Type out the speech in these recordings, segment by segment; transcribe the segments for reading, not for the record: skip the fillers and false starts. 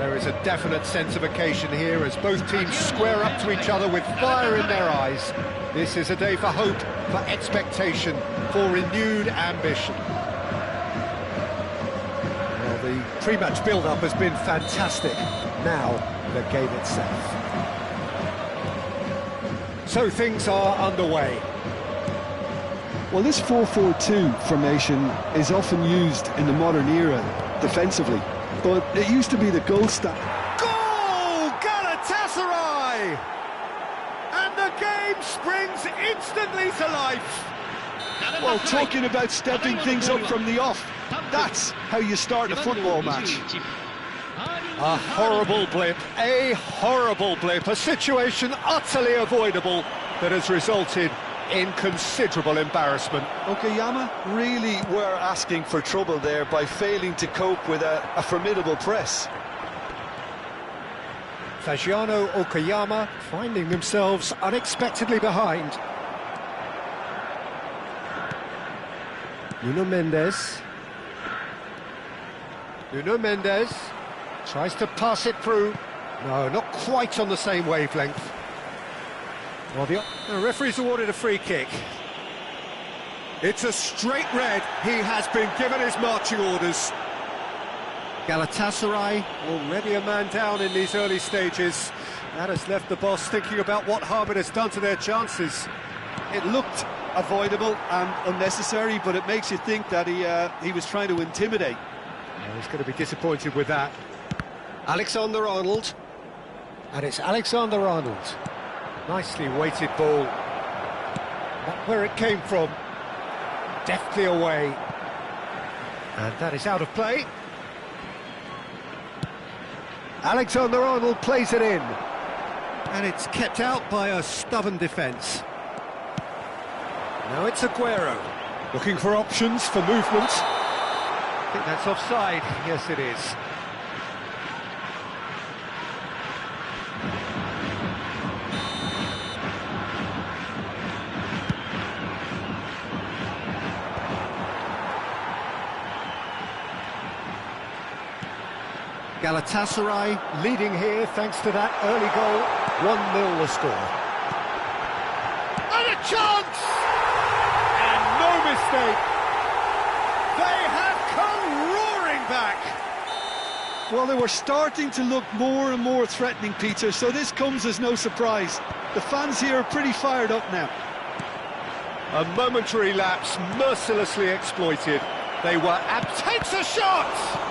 There is a definite sense of occasion here as both teams square up to each other with fire in their eyes. This is a day for hope, for expectation, for renewed ambition. Well, the pre-match build-up has been fantastic. Now, the game itself. So things are underway. Well, this 4-4-2 formation is often used in the modern era defensively, but it used to be the gold standard. Goal! Galatasaray! And the game springs instantly to life. Well, talking about stepping things up from the off, that's how you start a football match. A horrible blip, a situation utterly avoidable that has resulted in considerable embarrassment. Okayama really were asking for trouble there by failing to cope with a formidable press. Fagiano Okayama finding themselves unexpectedly behind. Nuno Mendes tries to pass it through. No, not quite on the same wavelength. Well, the referee's awarded a free kick. It's a straight red. He has been given his marching orders. Galatasaray already a man down in these early stages. That has left the boss thinking about what harm it has done to their chances. It looked avoidable and unnecessary, but it makes you think that he was trying to intimidate. Well, he's going to be disappointed with that. Alexander-Arnold. And it's Alexander-Arnold. Nicely weighted ball. Not where it came from. Deftly away. And that is out of play. Alexander-Arnold plays it in. And it's kept out by a stubborn defence. Now it's Aguero. Looking for options for movement. I think that's offside. Yes, it is. Galatasaray leading here thanks to that early goal. 1-0 the score. And a chance! And no mistake. They have come roaring back. Well, they were starting to look more and more threatening, Peter, so this comes as no surprise. The fans here are pretty fired up now. A momentary lapse mercilessly exploited. They were takes a shot!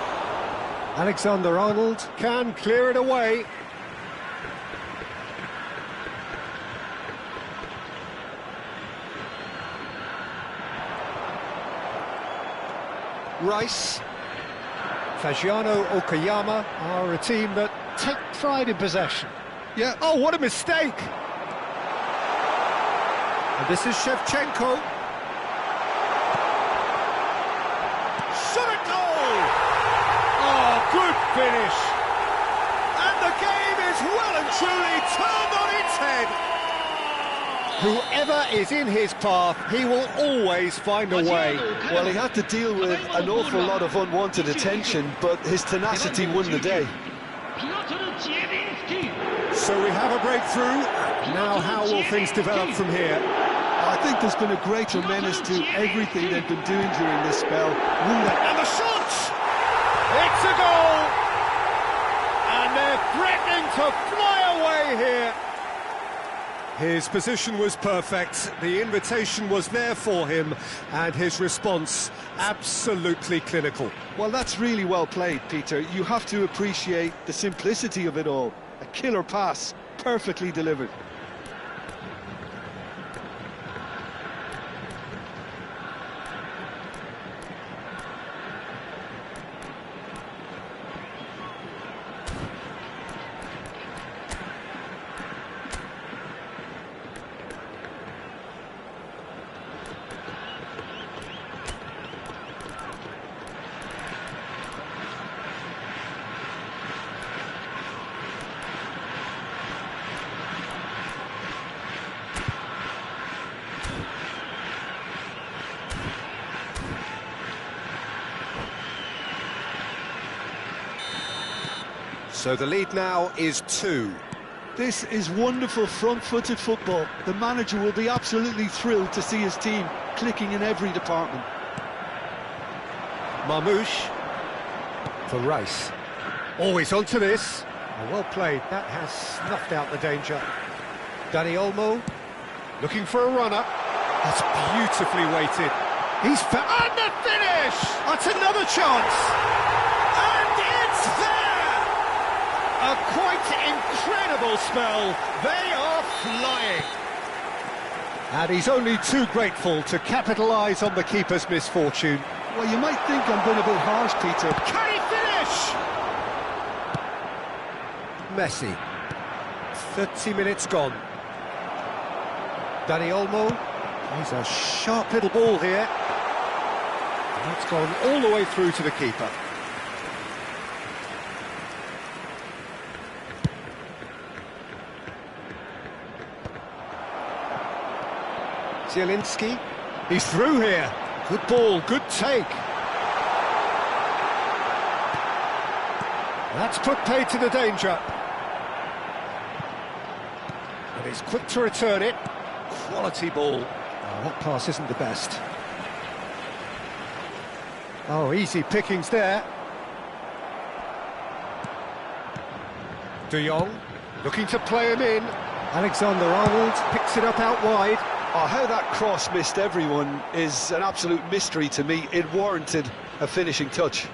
Alexander-Arnold can clear it away. Rice, Fagiano Okayama are a team that take pride in possession. Yeah, oh, what a mistake! And this is Shevchenko. Shot at goal! Oh, good finish! And the game is well and truly turned on its head. Whoever is in his path, he will always find a way. Well, he had to deal with an awful lot of unwanted attention, but his tenacity won the day. So we have a breakthrough. Now how will things develop from here? I think there's been a greater menace to everything they've been doing during this spell. And the shot! It's a goal! And they're threatening to fly away here. His position was perfect, the invitation was there for him, and his response absolutely clinical. Well, that's really well played, Peter. You have to appreciate the simplicity of it all. A killer pass, perfectly delivered. So the lead now is 2. This is wonderful front-footed football. The manager will be absolutely thrilled to see his team clicking in every department. Marmouche for Rice. Always onto this. Well played. That has snuffed out the danger. Dani Olmo looking for a runner. That's beautifully weighted. He's and the finish! That's another chance. And it's there! A quite incredible spell. They are flying. And he's only too grateful to capitalise on the keeper's misfortune. Well, you might think I'm being a bit harsh, Peter. Can he finish? Messi. 30 minutes gone. Dani Olmo. He's a sharp little ball here. And that's gone all the way through to the keeper. Zielinski. He's through here. Good ball, good take. That's put paid to the danger. And he's quick to return it. Quality ball. Oh, that pass isn't the best. Oh, easy pickings there. De Jong looking to play him in. Alexander-Arnold picks it up out wide. Oh, how that cross missed everyone is an absolute mystery to me. It warranted a finishing touch.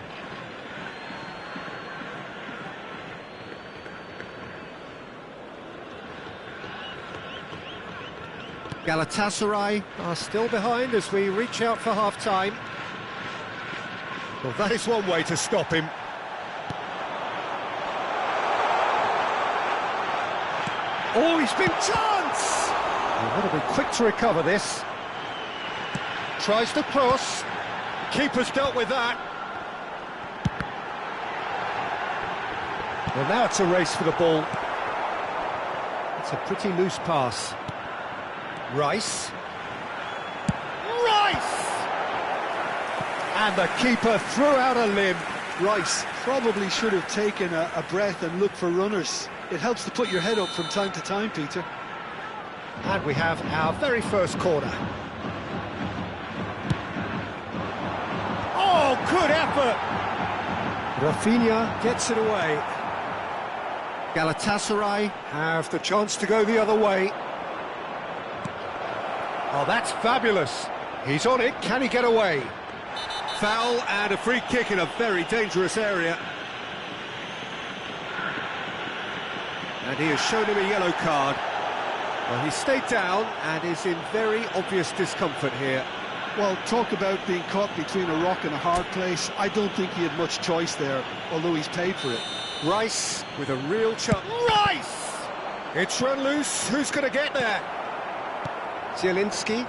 Galatasaray are still behind as we reach out for half-time. Well, that is one way to stop him. Oh, he's been chance! You've got to be quick to recover this. Tries to cross. Keeper's dealt with that. Well, now it's a race for the ball. It's a pretty loose pass. Rice. And the keeper threw out a limb. Rice probably should have taken a breath and looked for runners. It helps to put your head up from time to time, Peter. And we have our very first corner. Oh, good effort! Rafinha gets it away. Galatasaray have the chance to go the other way. Oh, that's fabulous. He's on it. Can he get away? Foul and a free kick in a very dangerous area. And he has shown him a yellow card. Well, he stayed down and is in very obvious discomfort here. Well, talk about being caught between a rock and a hard place. I don't think he had much choice there, although he's paid for it. Rice with a real chance. Rice! It's run loose. Who's going to get there? Zielinski.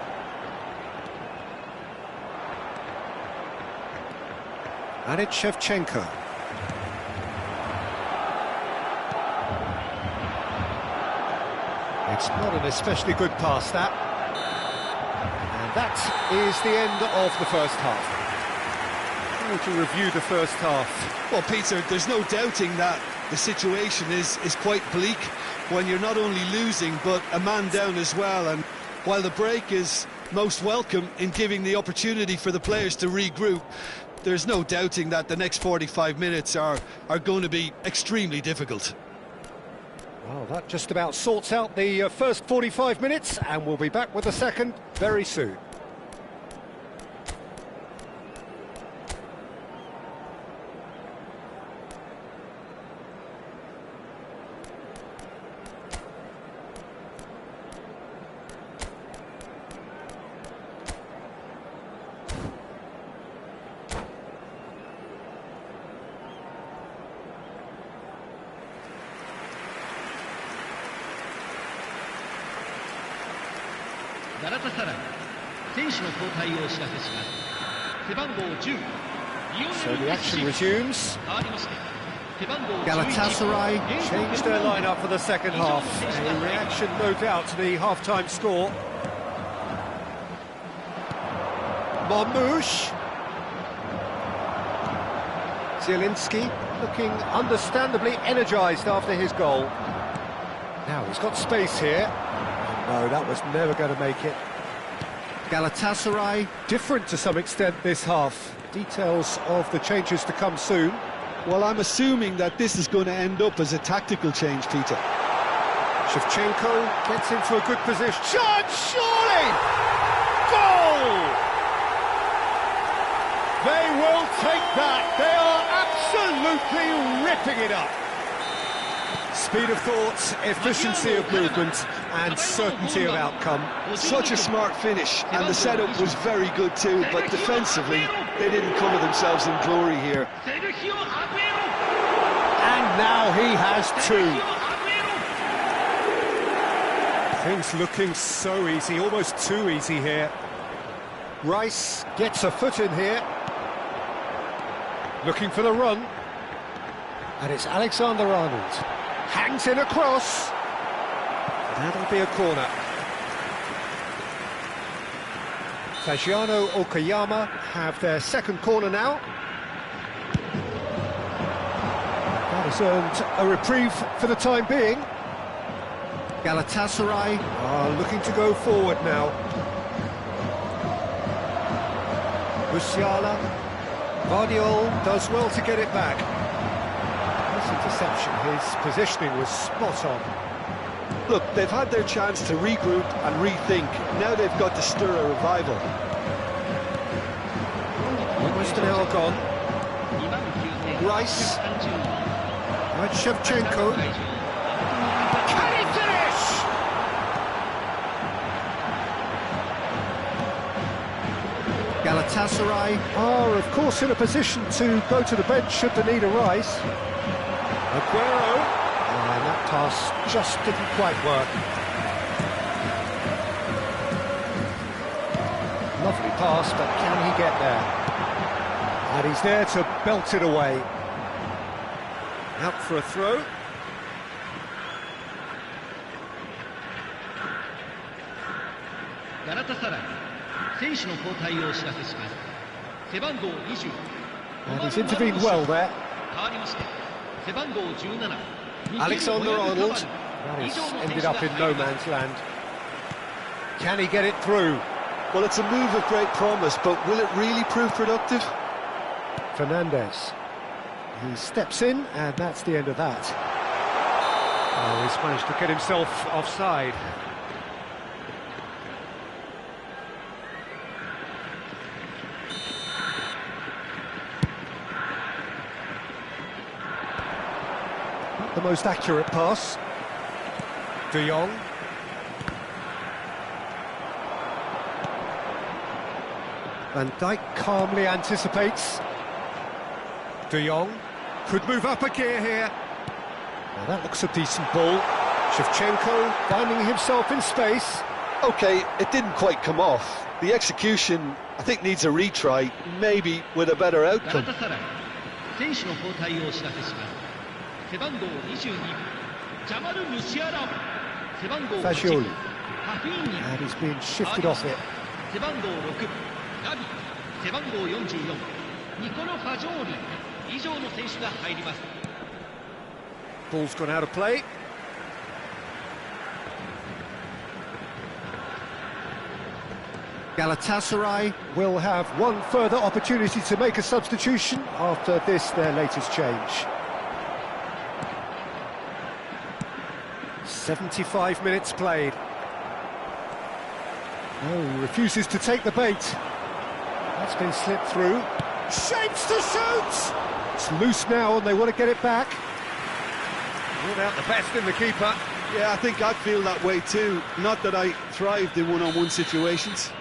And it's Shevchenko. It's not an especially good pass, that. And that is the end of the first half. How would you review the first half? Well, Peter, there's no doubting that the situation is quite bleak when you're not only losing, but a man down as well. And while the break is most welcome in giving the opportunity for the players to regroup, there's no doubting that the next 45 minutes are going to be extremely difficult. Well, that just about sorts out the first 45 minutes, and we'll be back with the second very soon. So the action resumes. Galatasaray changed their lineup for the second half. A reaction, no doubt, to the half-time score. Marmouche. Zielinski. looking understandably energised after his goal. Now he's got space here. No, that was never going to make it. Galatasaray, different to some extent this half. Details of the changes to come soon. Well, I'm assuming that this is going to end up as a tactical change, Peter. Shevchenko gets into a good position. Shot, surely! Goal! They will take that. They are absolutely ripping it up. Speed of thought, efficiency of movement, and certainty of outcome. Such a smart finish, and the setup was very good too, but defensively, they didn't cover themselves in glory here. And now he has two. Things looking so easy, almost too easy here. Rice gets a foot in here. Looking for the run. And it's Alexander-Arnold. Hangs in a cross. That'll be a corner. Fagiano Okayama have their second corner now. That has earned a reprieve for the time being. Galatasaray are looking to go forward now. Musiala. Vardiol does well to get it back. Nice interception. His positioning was spot on. Look, they've had their chance to regroup and rethink. Now they've got to stir a revival. Almost an hour gone. Rice. And Shevchenko. Can he finish? Galatasaray are, of course, in a position to go to the bench should they need a Rice. Aguero. And that pass just didn't quite work. Lovely pass, but can he get there? And he's there to belt it away. Out for a throw. And he's intervened well there. Alexander-Arnold. That is ended up in no man's land. Can he get it through? Well, it's a move of great promise, but will it really prove productive? Fernandez. He steps in, and that's the end of that. Oh, he's managed to get himself offside. Not the most accurate pass. De Jong. Van Dijk calmly anticipates. De Jong could move up a gear here. Now that looks a decent ball. Shevchenko finding himself in space. OK, it didn't quite come off. The execution, I think, needs a retry, maybe with a better outcome. Fagioli. And he's being shifted off it. Ball's gone out of play. Galatasaray will have one further opportunity to make a substitution after this, their latest change. 75 minutes played. No, he refuses to take the bait. That's been slipped through. Shapes to shoot! It's loose now and they want to get it back. Ruled out the best in the keeper. Yeah, I think I'd feel that way too. Not that I thrived in one-on-one situations.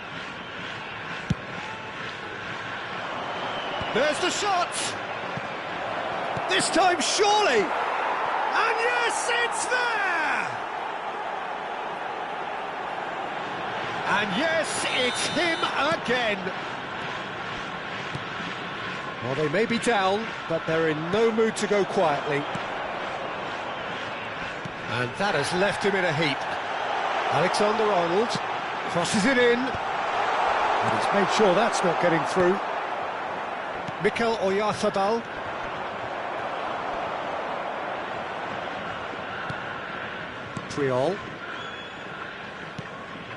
There's the shot! This time surely! And yes, it's there! And yes, it's him again! Well, they may be down, but they're in no mood to go quietly. And that has left him in a heap. Alexander-Arnold crosses it in. And he's made sure that's not getting through. Mikel Oyarzabal. Montreal.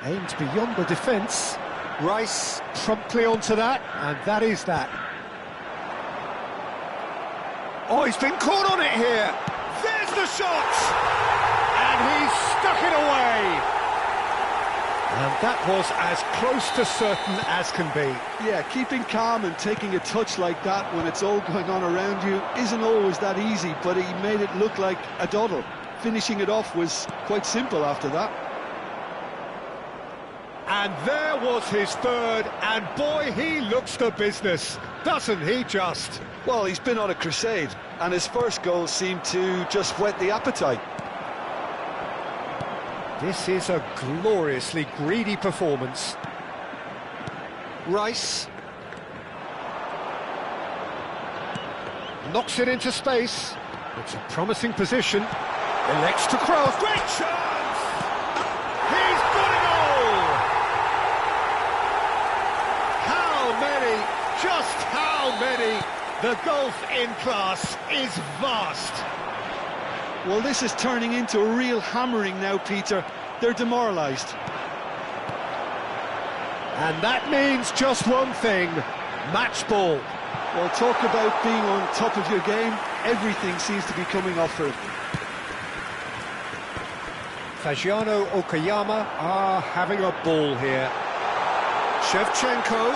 Aimed beyond the defence. Rice promptly onto that, and that is that. Oh, he's been caught on it here. There's the shot! And he's stuck it away. And that was as close to certain as can be. Yeah, keeping calm and taking a touch like that when it's all going on around you isn't always that easy, but he made it look like a doddle. Finishing it off was quite simple after that. And there was his third, and boy, he looks the business, doesn't he just? Well, he's been on a crusade, and his first goal seemed to just whet the appetite. This is a gloriously greedy performance. Rice knocks it into space. It's a promising position. Elects to cross. Great chance! He's got it all! How many? Just how many? The gulf in class is vast. Well, this is turning into a real hammering now, Peter. They're demoralised. And that means just one thing, match ball. Well, talk about being on top of your game. Everything seems to be coming off for him. Fagiano Okayama are having a ball here. Shevchenko.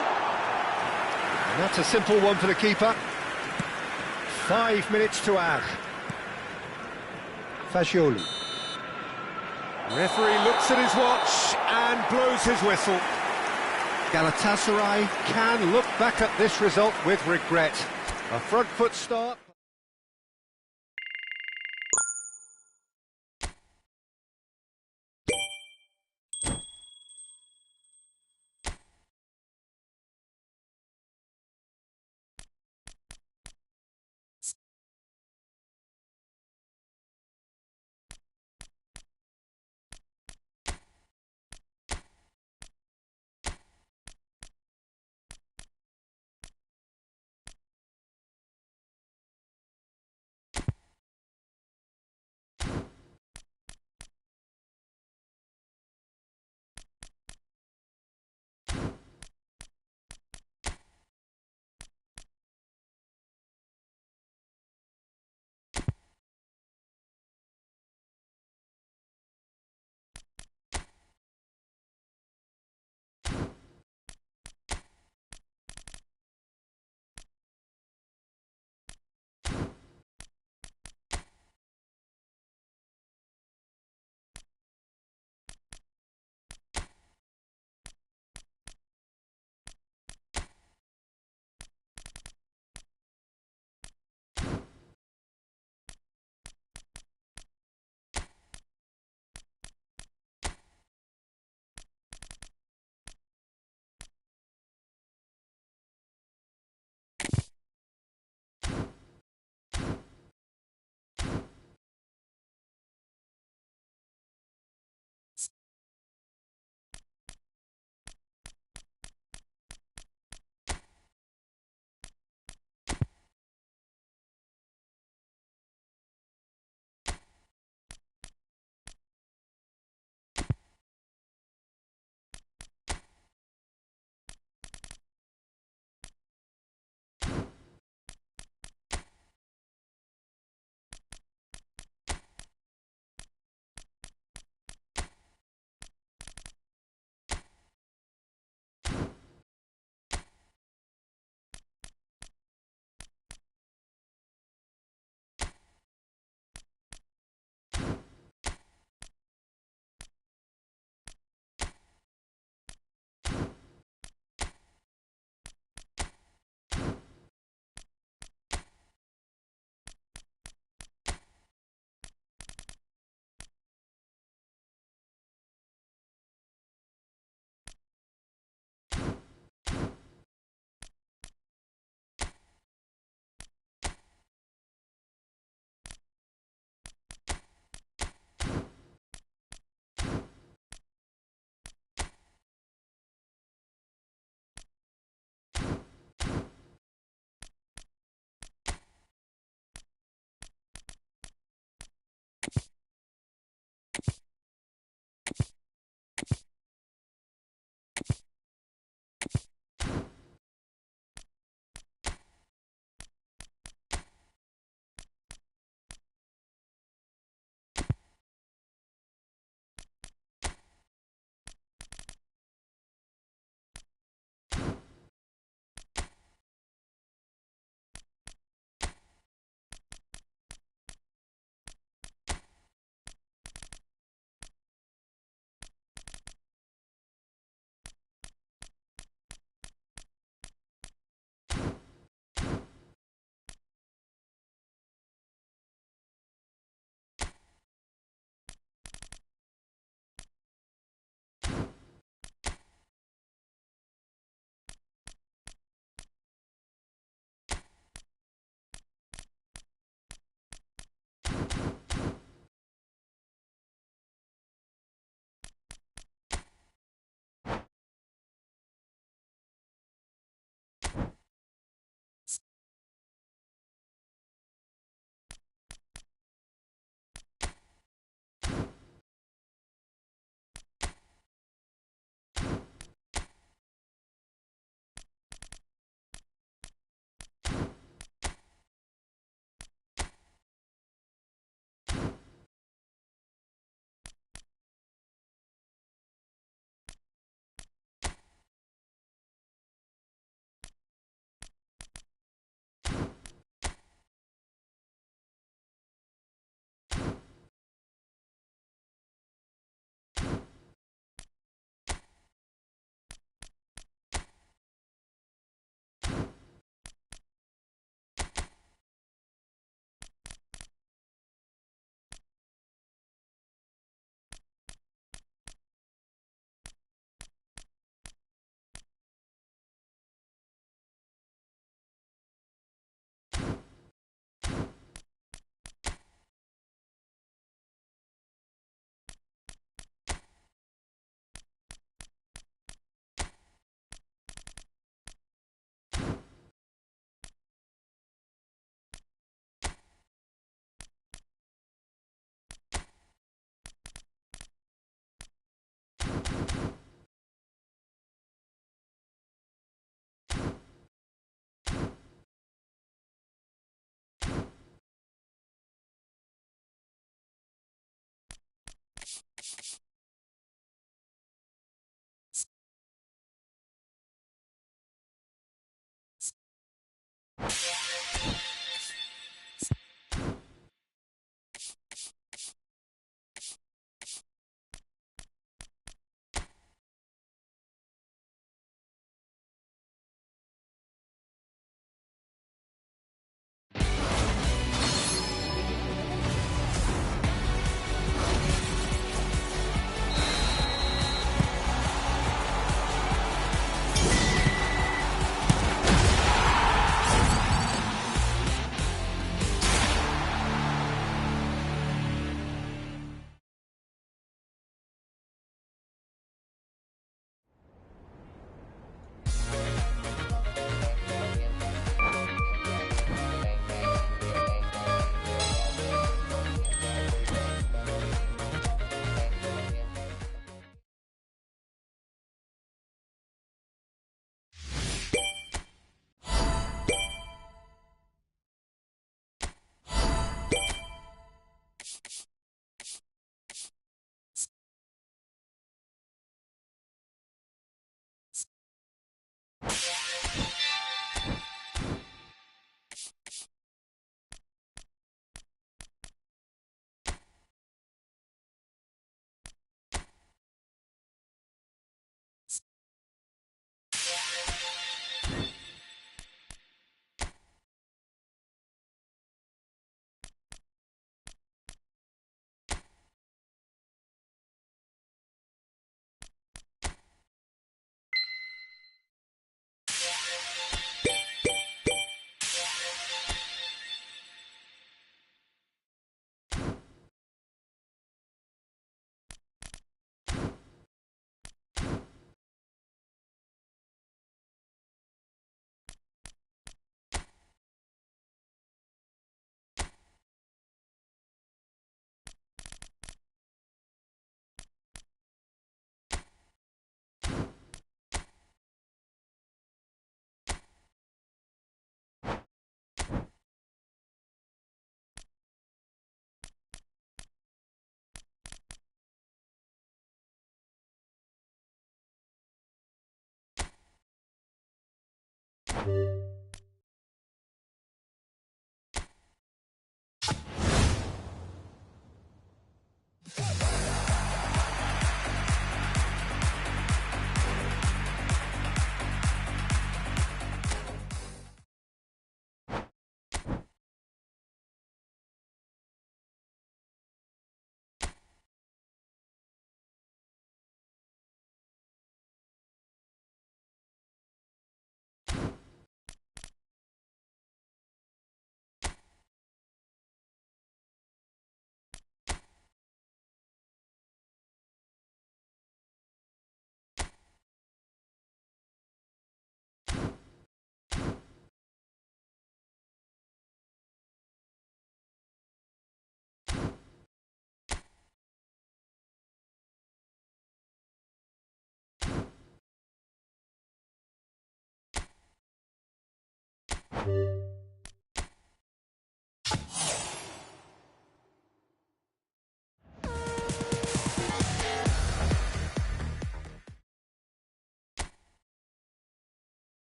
And that's a simple one for the keeper. 5 minutes to add. Fagioli. Referee looks at his watch and blows his whistle. Galatasaray can look back at this result with regret. A front foot start.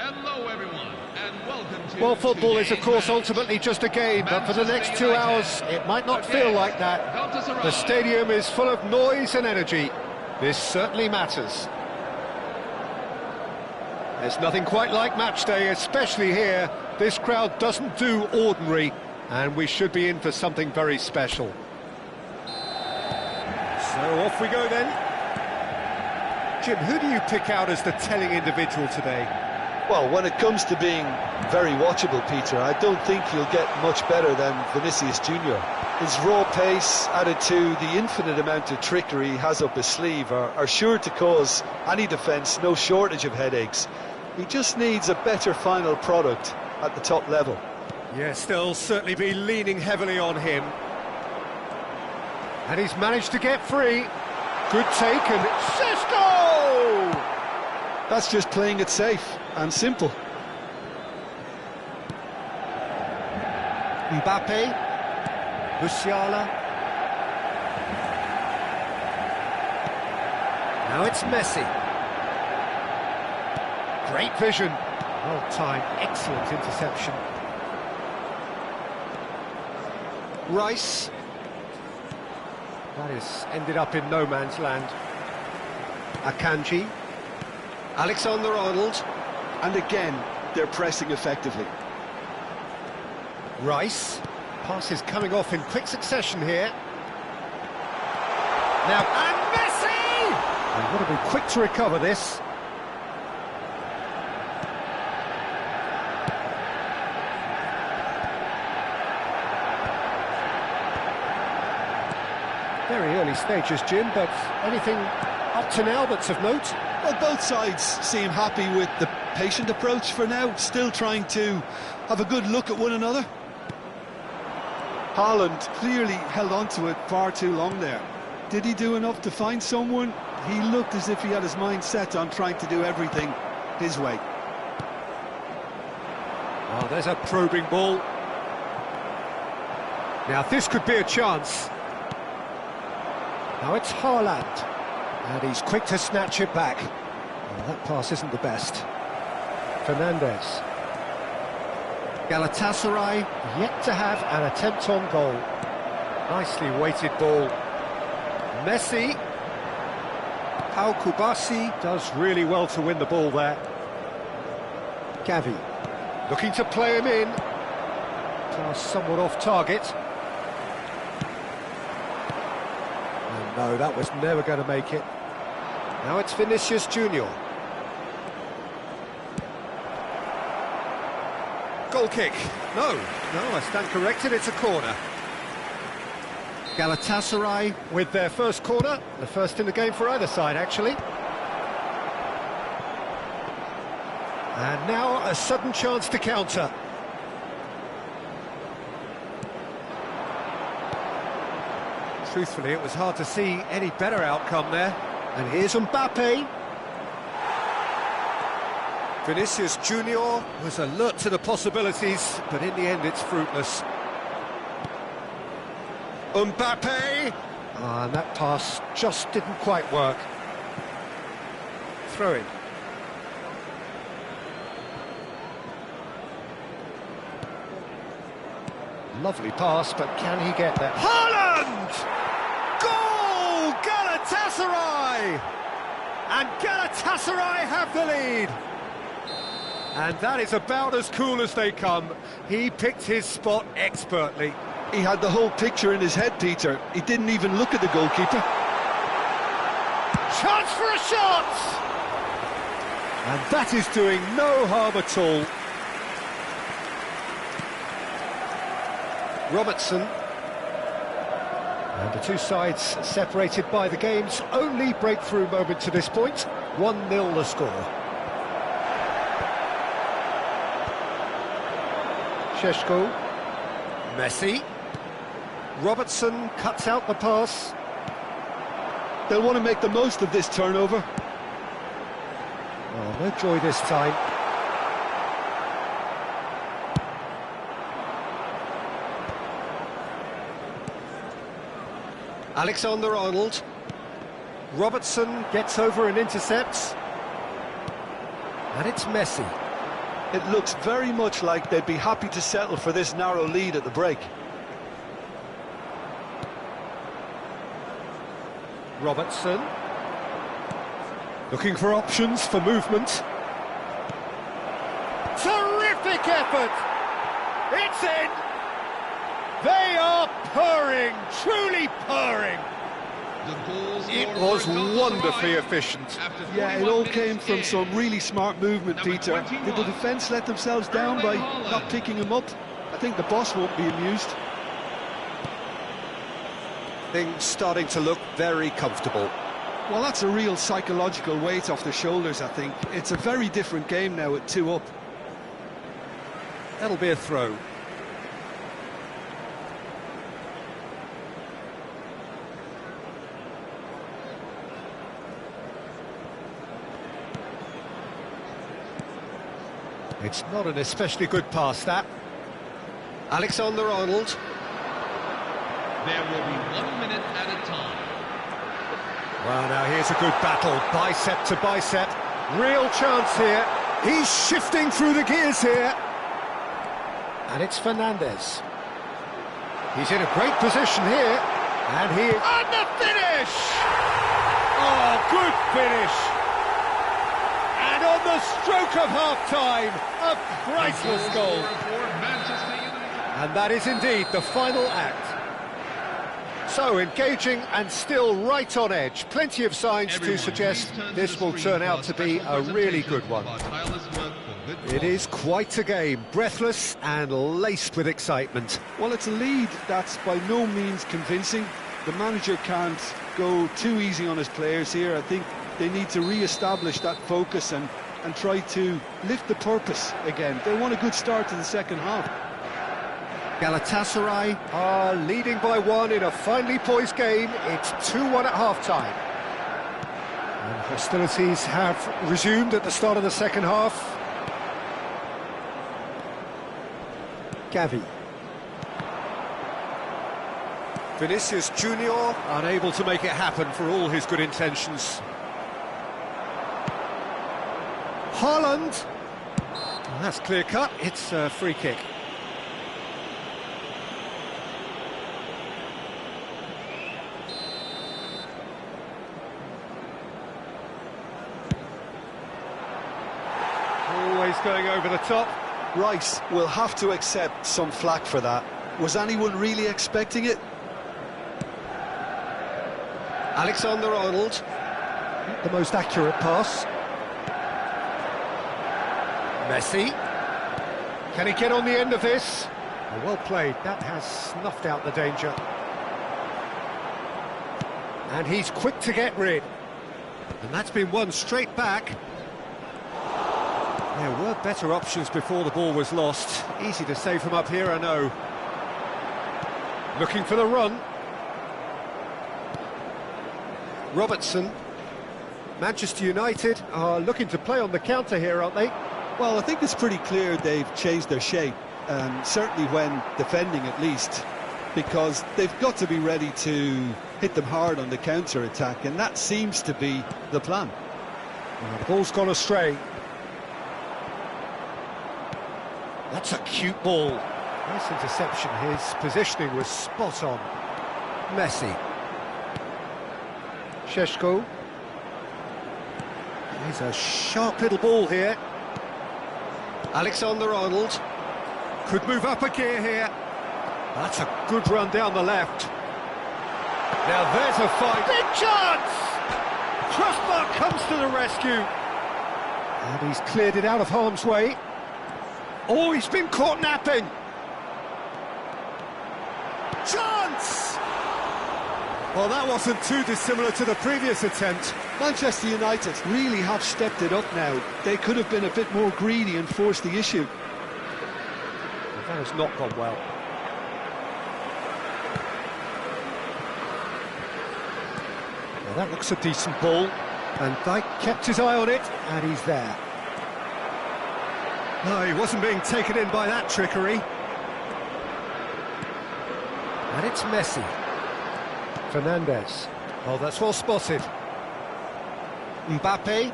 Hello everyone, and welcome to... Well, football is, of course, ultimately just a game, but for the next 2 hours, it might not feel like that. The stadium is full of noise and energy. This certainly matters. There's nothing quite like match day, especially here. This crowd doesn't do ordinary, and we should be in for something very special. So off we go then. Jim, who do you pick out as the telling individual today? Well, when it comes to being very watchable, Peter, I don't think you'll get much better than Vinicius Junior. His raw pace, added to the infinite amount of trickery he has up his sleeve, are sure to cause any defence no shortage of headaches. He just needs a better final product at the top level. Yes, they'll certainly be leaning heavily on him. And he's managed to get free. Good take, and Sesko! That's just playing it safe and simple. Mbappe, Musiala. Now it's Messi. Great vision. Well timed, excellent interception. Rice. That is ended up in no man's land. Akanji. Alexander-Arnold. And again, they're pressing effectively. Rice. Pass is coming off in quick succession here. Now, and Messi! They've got to be quick to recover this. Very early stages, Jim, but anything up to now that's of note? Well, both sides seem happy with the patient approach for now, still trying to have a good look at one another. Haaland clearly held on to it far too long there. Did he do enough to find someone? He looked as if he had his mind set on trying to do everything his way. Oh, there's a probing ball. Now, this could be a chance. Now it's Haaland. And he's quick to snatch it back. Well, that pass isn't the best. Fernandes. Galatasaray yet to have an attempt on goal. Nicely weighted ball. Messi. Pau Kubasi does really well to win the ball there. Gavi. Looking to play him in. Pass somewhat off target. And no, that was never going to make it. Now it's Vinicius Junior. Goal kick. No, I stand corrected, it's a corner. Galatasaray with their first corner, the first in the game for either side, actually. And now a sudden chance to counter. Truthfully, it was hard to see any better outcome there. And here's Mbappe. Vinicius Junior was alert to the possibilities, but in the end it's fruitless. Mbappe! And that pass just didn't quite work. Throw in. Lovely pass, but can he get there? Haaland! Goal! Galatasaray! And Galatasaray have the lead. And that is about as cool as they come. He picked his spot expertly. He had the whole picture in his head, Peter. He didn't even look at the goalkeeper. Chance for a shot! And that is doing no harm at all. Robertson. And the two sides separated by the game's only breakthrough moment to this point. 1-0 the score. Sesko. Messi. Robertson cuts out the pass. They'll want to make the most of this turnover. Oh, no joy this time. Alexander-Arnold. Robertson gets over and intercepts. And it's Messi. It looks very much like they'd be happy to settle for this narrow lead at the break. Robertson. Looking for options for movement. Terrific effort! It's in! They are purring, truly purring. It was wonderfully efficient. Yeah, it all came from some really smart movement, Peter. Did the defence let themselves down by not picking him up? I think the boss won't be amused. Things starting to look very comfortable. Well, that's a real psychological weight off their shoulders, I think. It's a very different game now at 2 up. That'll be a throw. It's not an especially good pass, that. Alexander-Arnold. There will be 1 minute at a time. Well, now here's a good battle, bicep to bicep. Real chance here. He's shifting through the gears here. And it's Fernandez. He's in a great position here. And he... And the finish! Oh, good finish! And on the stroke of half-time, a priceless goal. And that is indeed the final act. So, engaging and still right on edge. Plenty of signs to suggest this will turn out to be a really good one. It is quite a game, breathless and laced with excitement. Well, it's a lead that's by no means convincing. The manager can't go too easy on his players here. I think they need to re-establish that focus and try to lift the purpose again. They want a good start to the second half. Galatasaray are leading by 1 in a finely poised game. It's 2-1 at half-time. And hostilities have resumed at the start of the second half. Gavi. Vinicius Junior unable to make it happen for all his good intentions. Haaland. Well, that's clear cut. It's a free kick. Always going over the top. Rice will have to accept some flack for that. Was anyone really expecting it? Alexander-Arnold. The most accurate pass. Messi. Can he get on the end of this? Oh, well played. That has snuffed out the danger. And he's quick to get rid. And that's been won straight back. There were better options before the ball was lost. Easy to save from up here, I know. Looking for the run. Robertson. Manchester United are looking to play on the counter here, aren't they? Well, I think it's pretty clear they've changed their shape, certainly when defending at least, because they've got to be ready to hit them hard on the counter-attack, and that seems to be the plan. Well, the ball's gone astray. That's a cute ball. Nice interception. His positioning was spot on. Messi. Šeško. He's a sharp little ball here. Alexander-Arnold. Could move up a gear here. That's a good run down the left. Now there's a fight. Big chance! Crossbar comes to the rescue. And he's cleared it out of harm's way. Oh, he's been caught napping. Chance! Well, that wasn't too dissimilar to the previous attempt. Manchester United really have stepped it up now. They could have been a bit more greedy and forced the issue. Well, that has not gone well. Well, that looks a decent ball. And Dijk kept his eye on it, and he's there. No, he wasn't being taken in by that trickery. And it's Messi. Fernandez. Oh, that's well spotted. Mbappe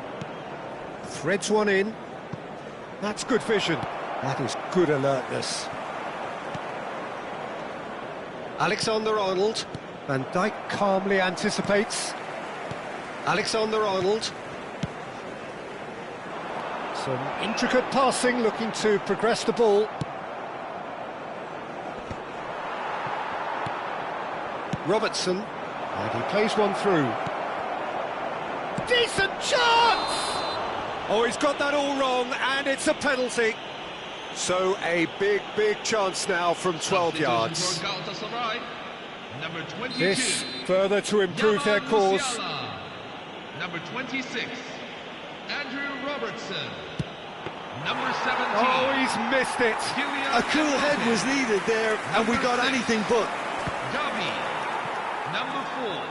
threads one in. That's good vision. That is good alertness. Alexander-Arnold. Van Dijk calmly anticipates. Alexander-Arnold. Some intricate passing, looking to progress the ball. Robertson. And he plays one through. Decent chance! Oh, he's got that all wrong, and it's a penalty. So a big chance now from 12 yards. Number 22, This further to improve their cause. Number 26, Andrew Robertson. Number 17. Oh, he's missed it. A cool head was needed there, and we got anything but. Gavi. Number 4,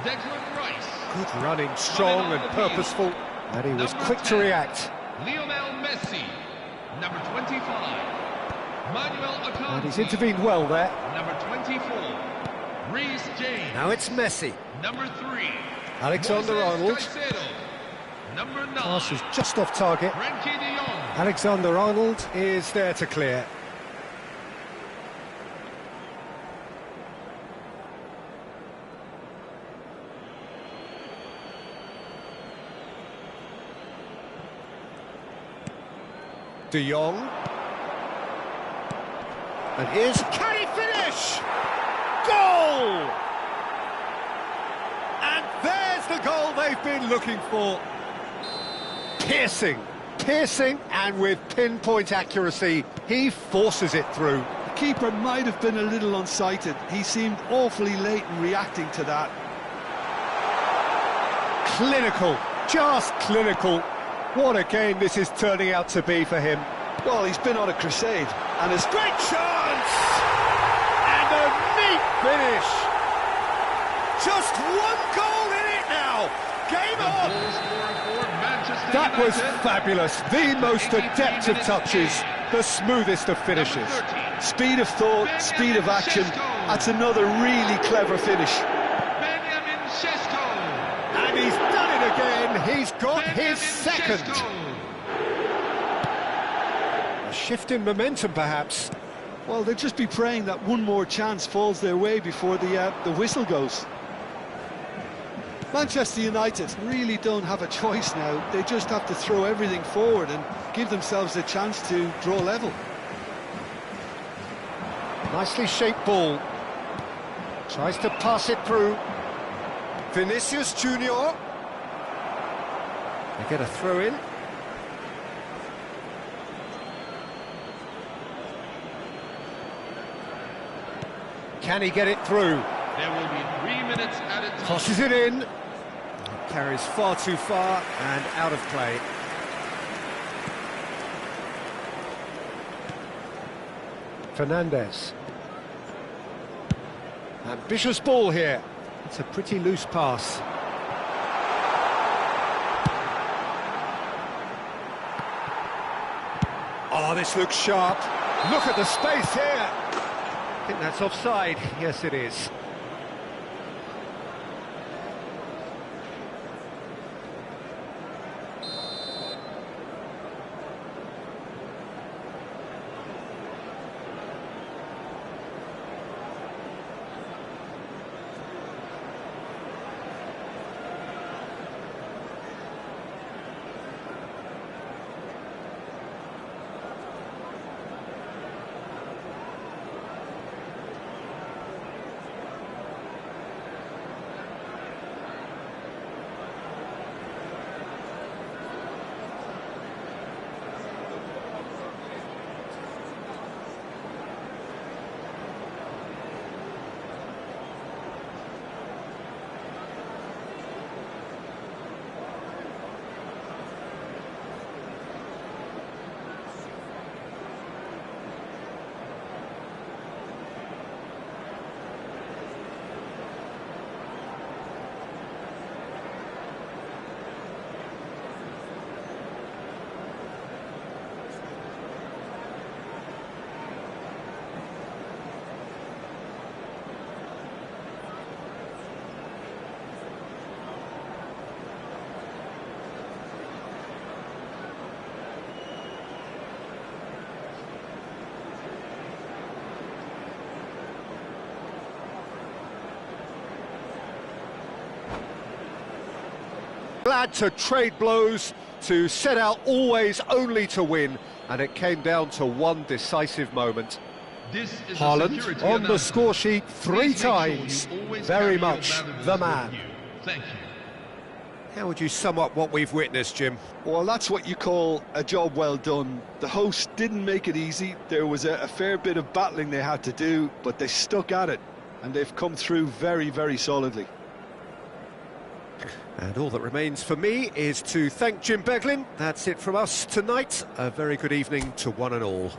Declan Rice. Good running, strong and purposeful. And he was Number quick to 10, react. Lionel Messi. Number 25, Manuel Akanji. And he's intervened well there. Number 24, Reece James. Now it's Messi. Number 3, Alexander-Arnold. Moises Caicedo. Number 9, Pass is just off target. Frenkie de Jong. Alexander-Arnold is there to clear. De Jong. And here's... Can he finish? Goal! And there's the goal they've been looking for. Piercing, and with pinpoint accuracy, he forces it through. The keeper might have been a little unsighted. He seemed awfully late in reacting to that. Clinical, just clinical. What a game this is turning out to be for him. Well, he's been on a crusade, and it's Great chance! And a neat finish. Just one goal in it now. Game on. That was fabulous. The most adept of touches, the smoothest of finishes. speed of thought, speed of action. That's another really clever finish. And he's done it again. He's got his second. A shift in momentum, perhaps. Well, they'll just be praying that one more chance falls their way before the whistle goes. Manchester United really don't have a choice now. They just have to throw everything forward and give themselves a chance to draw level. Nicely shaped ball. Tries to pass it through. Vinicius Junior. They get a throw in. Can he get it through? There will be 3 minutes added time. Crosses it in. Carries far too far and out of play. Fernandez. Ambitious ball here. It's a pretty loose pass. Oh, this looks sharp. Look at the space here. I think that's offside. Yes, it is. Glad to trade blows, to set out always only to win, and it came down to one decisive moment. This is Haaland on the score sheet three Please make sure times, you always very carry your much valuables the with man. you. Thank you. How would you sum up what we've witnessed, Jim? Well, that's what you call a job well done. The hosts didn't make it easy. There was a fair bit of battling they had to do, but they stuck at it, and they've come through very, very solidly. And all that remains for me is to thank Jim Beglin. That's it from us tonight. A very good evening to one and all.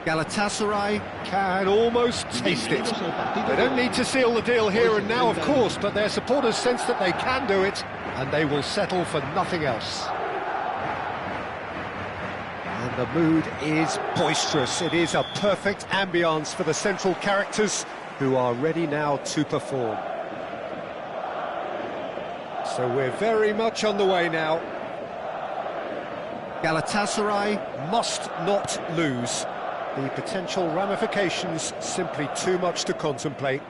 Galatasaray can almost taste it. They don't need to seal the deal here and now, of course, but their supporters sense that they can do it, and they will settle for nothing else. And the mood is boisterous. It is a perfect ambience for the central characters, who are ready now to perform. So we're very much on the way now. Galatasaray must not lose. The potential ramifications simply too much to contemplate.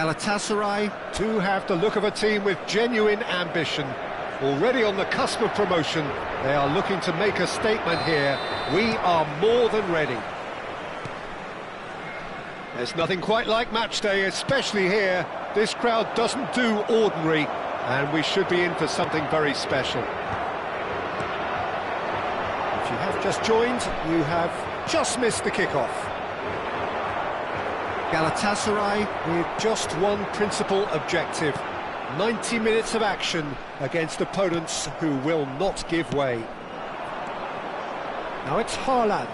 Galatasaray do have the look of a team with genuine ambition. Already on the cusp of promotion, they are looking to make a statement here. We are more than ready. There's nothing quite like match day, especially here. This crowd doesn't do ordinary, and we should be in for something very special. If you have just joined, you have just missed the kickoff. Galatasaray with just one principal objective: 90 minutes of action against opponents who will not give way. Now it's Haaland.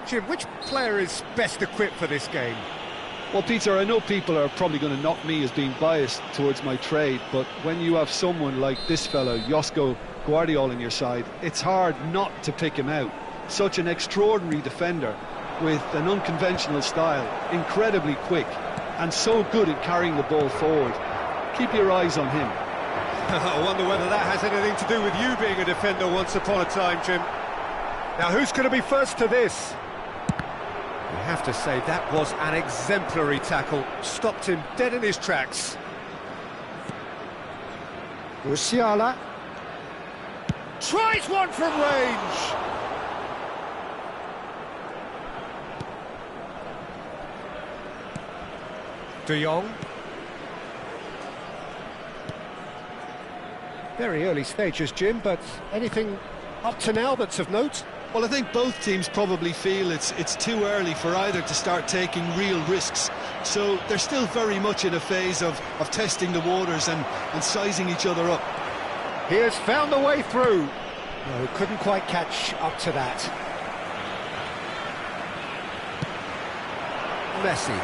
Jim, which player is best equipped for this game? Well, Peter, I know people are probably going to knock me as being biased towards my trade, but when you have someone like this fellow, Josko Guardiola, on your side, it's hard not to pick him out. Such an extraordinary defender with an unconventional style, incredibly quick, and so good at carrying the ball forward. Keep your eyes on him. I wonder whether that has anything to do with you being a defender once upon a time, Jim. Now, who's going to be first to this? I have to say, that was an exemplary tackle. Stopped him dead in his tracks. Musiala tries one from range. De Jong. Very early stages, Jim, but anything up to now that's of note? Well, I think both teams probably feel it's too early for either to start taking real risks. So they're still very much in a phase of testing the waters and sizing each other up. He has found the way through. No, couldn't quite catch up to that. Messi.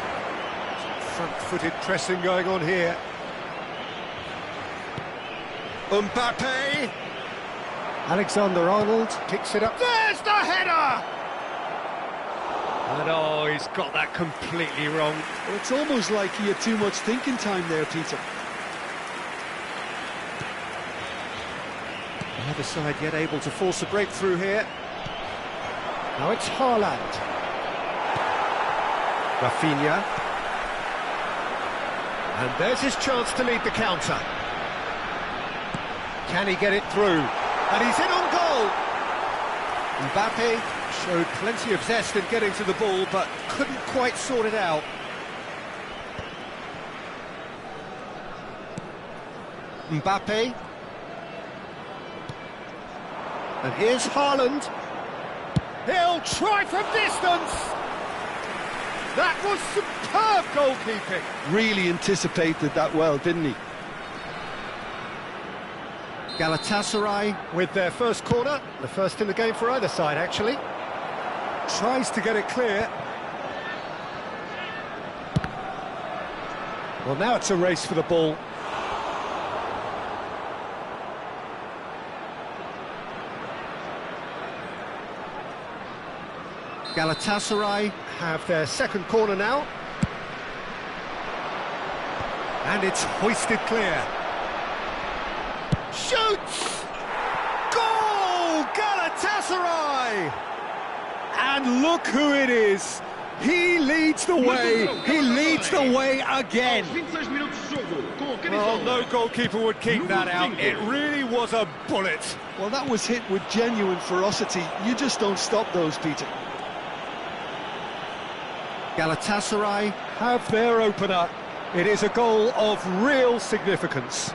Front-footed pressing going on here. Mbappe. Alexander-Arnold picks it up. There's the header! And oh, he's got that completely wrong. Well, it's almost like he had too much thinking time there, Peter. The other side yet able to force a breakthrough here. Now it's Haaland. Rafinha. And there's his chance to lead the counter. Can he get it through? And he's in on goal! Mbappe showed plenty of zest in getting to the ball, but couldn't quite sort it out. Mbappe. And here's Haaland. He'll try from distance! That was superb goalkeeping! Really anticipated that well, didn't he? Galatasaray with their first corner, the first in the game for either side, actually. Tries to get it clear. Well, now it's a race for the ball. Galatasaray have their second corner now. And it's hoisted clear. Shoots! Goal! Galatasaray! And look who it is. He leads the way. He leads the way again. Well, no goalkeeper would keep that out. It really was a bullet. Well, that was hit with genuine ferocity. You just don't stop those, Peter. Galatasaray have their opener. It is a goal of real significance.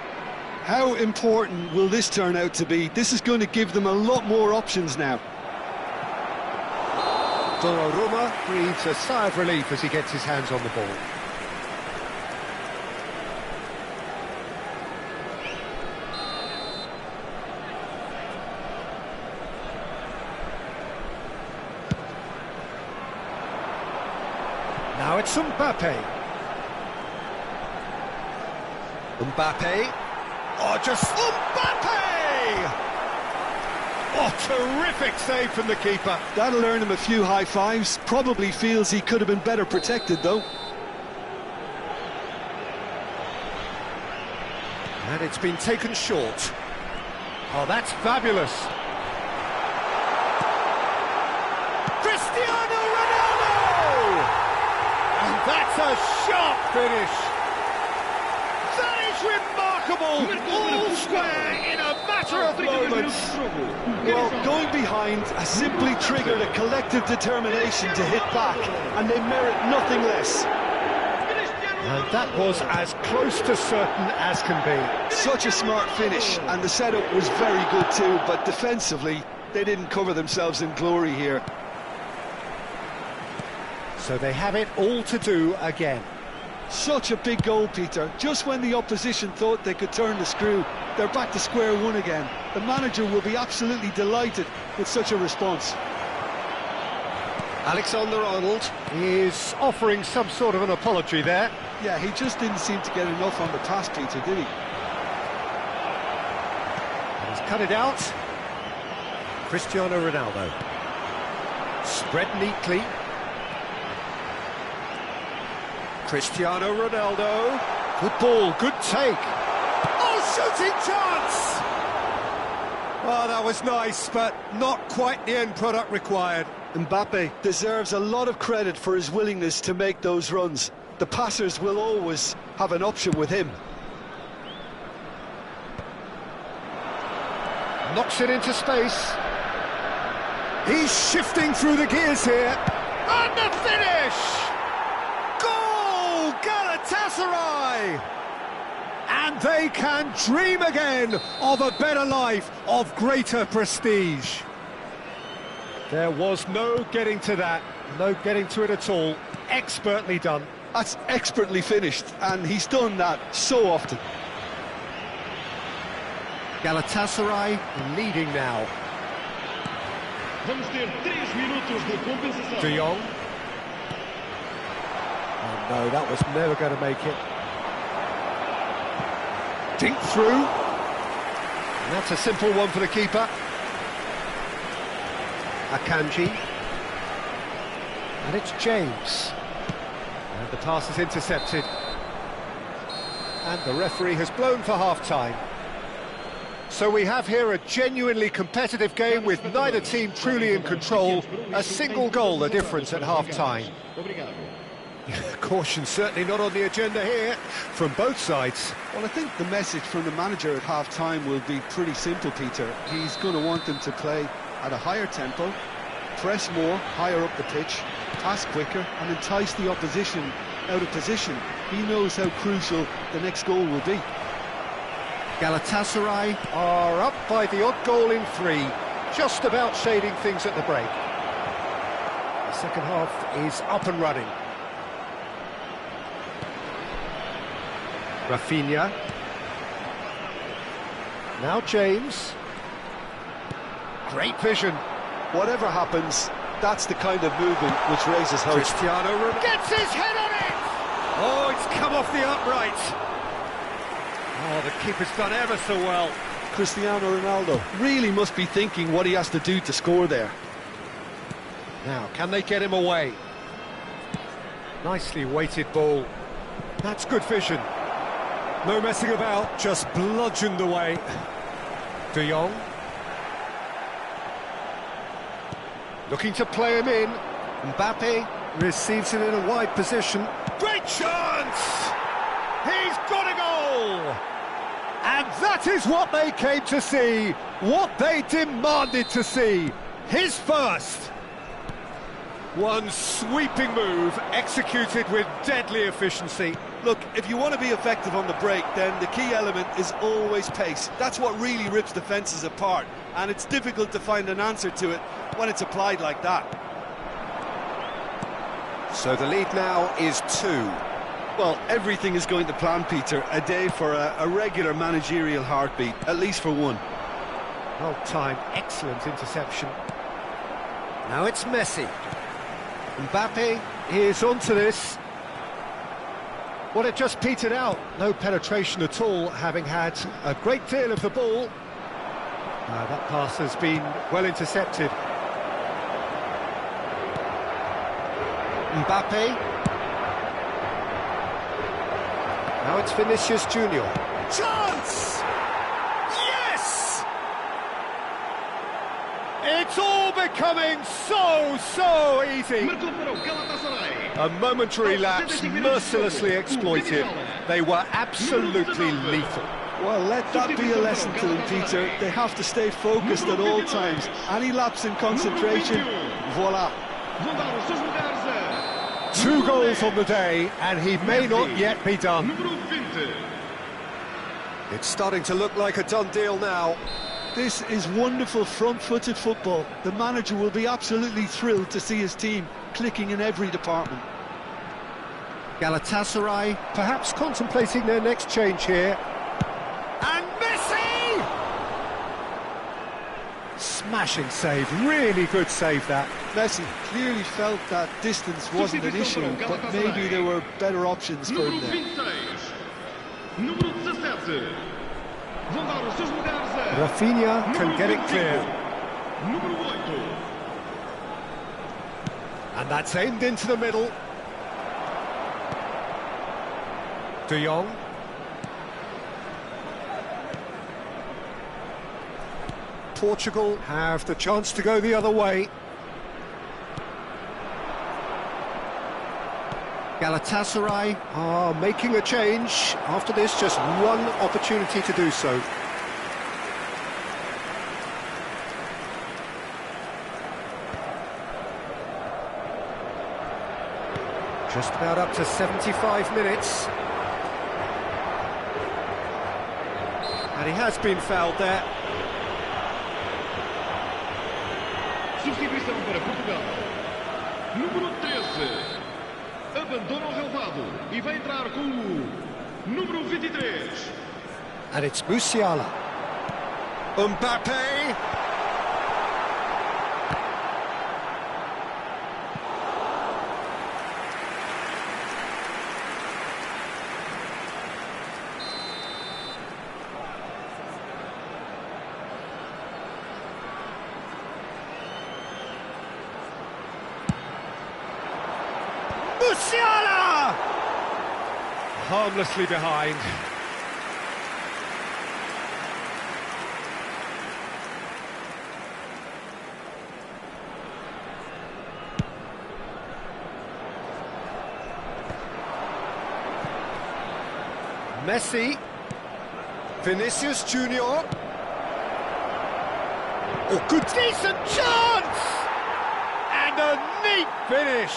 How important will this turn out to be? This is going to give them a lot more options now. Donnarumma breathes a sigh of relief as he gets his hands on the ball. Now it's Mbappe. Mbappe. Oh, just Mbappe! Oh, terrific save from the keeper. That'll earn him a few high fives. Probably feels he could have been better protected, though. And it's been taken short. Oh, that's fabulous. Cristiano Ronaldo! That's a sharp finish. That is remarkable. All square in a matter of moments. Well, going behind has simply triggered a collective determination to hit back, and they merit nothing less. And that was as close to certain as can be. Such a smart finish, and the setup was very good too, but defensively, they didn't cover themselves in glory here. So they have it all to do again. Such a big goal, Peter. Just when the opposition thought they could turn the screw, they're back to square one again. The manager will be absolutely delighted with such a response. Alexander-Arnold is offering some sort of an apology there. Yeah, he just didn't seem to get enough on the pass, Peter, did he? And he's cut it out. Cristiano Ronaldo. Spread neatly. Cristiano Ronaldo. Good ball, good take. Oh, shooting chance! Oh, that was nice, but not quite the end product required. Mbappe deserves a lot of credit for his willingness to make those runs. The passers will always have an option with him. Knocks it into space. He's shifting through the gears here. And the finish! Goal! Galatasaray! And they can dream again of a better life, of greater prestige. There was no getting to that, no getting to it at all. Expertly done. That's expertly finished, and he's done that so often. Galatasaray leading now. Vamos ter 3 minutos de compensação. De Jong. Oh no, that was never going to make it. Dink through. And that's a simple one for the keeper. Akanji. And it's James. And the pass is intercepted. And the referee has blown for half-time. So we have here a genuinely competitive game with neither team truly in control. A single goal the difference at half-time. Caution certainly not on the agenda here from both sides. Well, I think the message from the manager at half-time will be pretty simple, Peter. He's going to want them to play at a higher tempo, press more, higher up the pitch, pass quicker, and entice the opposition out of position. He knows how crucial the next goal will be. Galatasaray are up by the odd goal in 3, just about shading things at the break. The second half is up and running. Rafinha. Now James. Great vision. Whatever happens, that's the kind of movement which raises hope. Cristiano Ronaldo gets his head on it! Oh, it's come off the upright. Oh, the keeper's done ever so well. Cristiano Ronaldo really must be thinking what he has to do to score there. Now, can they get him away? Nicely weighted ball. That's good vision. No messing about, just bludgeoned away. De Jong. Looking to play him in. Mbappe receives it in a wide position. Great chance! He's got a goal! And that is what they came to see, what they demanded to see. His first. One sweeping move, executed with deadly efficiency. Look, if you want to be effective on the break, then the key element is always pace. That's what really rips defences apart, and it's difficult to find an answer to it when it's applied like that. So the lead now is 2. Well, everything is going to plan, Peter. A day for a regular managerial heartbeat, at least for one. Well timed, excellent interception. Now it's Messi. Mbappe is onto this. Well, it just petered out. No penetration at all, having had a great deal of the ball. That pass has been well intercepted. Mbappe. Now it's Vinicius Junior. Chance! Yes! It's all becoming so easy. Marcou para o Galatasaray. A momentary lapse mercilessly exploited. They were absolutely lethal. Well, let that be a lesson to them, Peter. They have to stay focused at all times. Any lapse in concentration, voila. Vão dar os seus lugares a 2 goals on the day, and he may not yet be done. número 20. It's starting to look like a done deal now. This is wonderful front-footed football. The manager will be absolutely thrilled to see his team clicking in every department. Galatasaray perhaps contemplating their next change here. And Messi! Smashing save, really good save that. Messi clearly felt that distance wasn't an issue, but maybe there were better options for him Número there. 26. Número 17. Vão dar os seus lugares a Rafinha can get it clear. número 8. And that's aimed into the middle. De Jong. Portugal have the chance to go the other way. Galatasaray are making a change. After this, just one opportunity to do so. Just about up to 75 minutes. And he has been fouled there. Substituição para Portugal. Número 13. Abandona o relvado e vai entrar com o número 23. And it's Musiala. Mbappe. Musiala! Harmlessly behind. Messi. Vinicius Junior. Oh, good, decent chance! And a neat finish.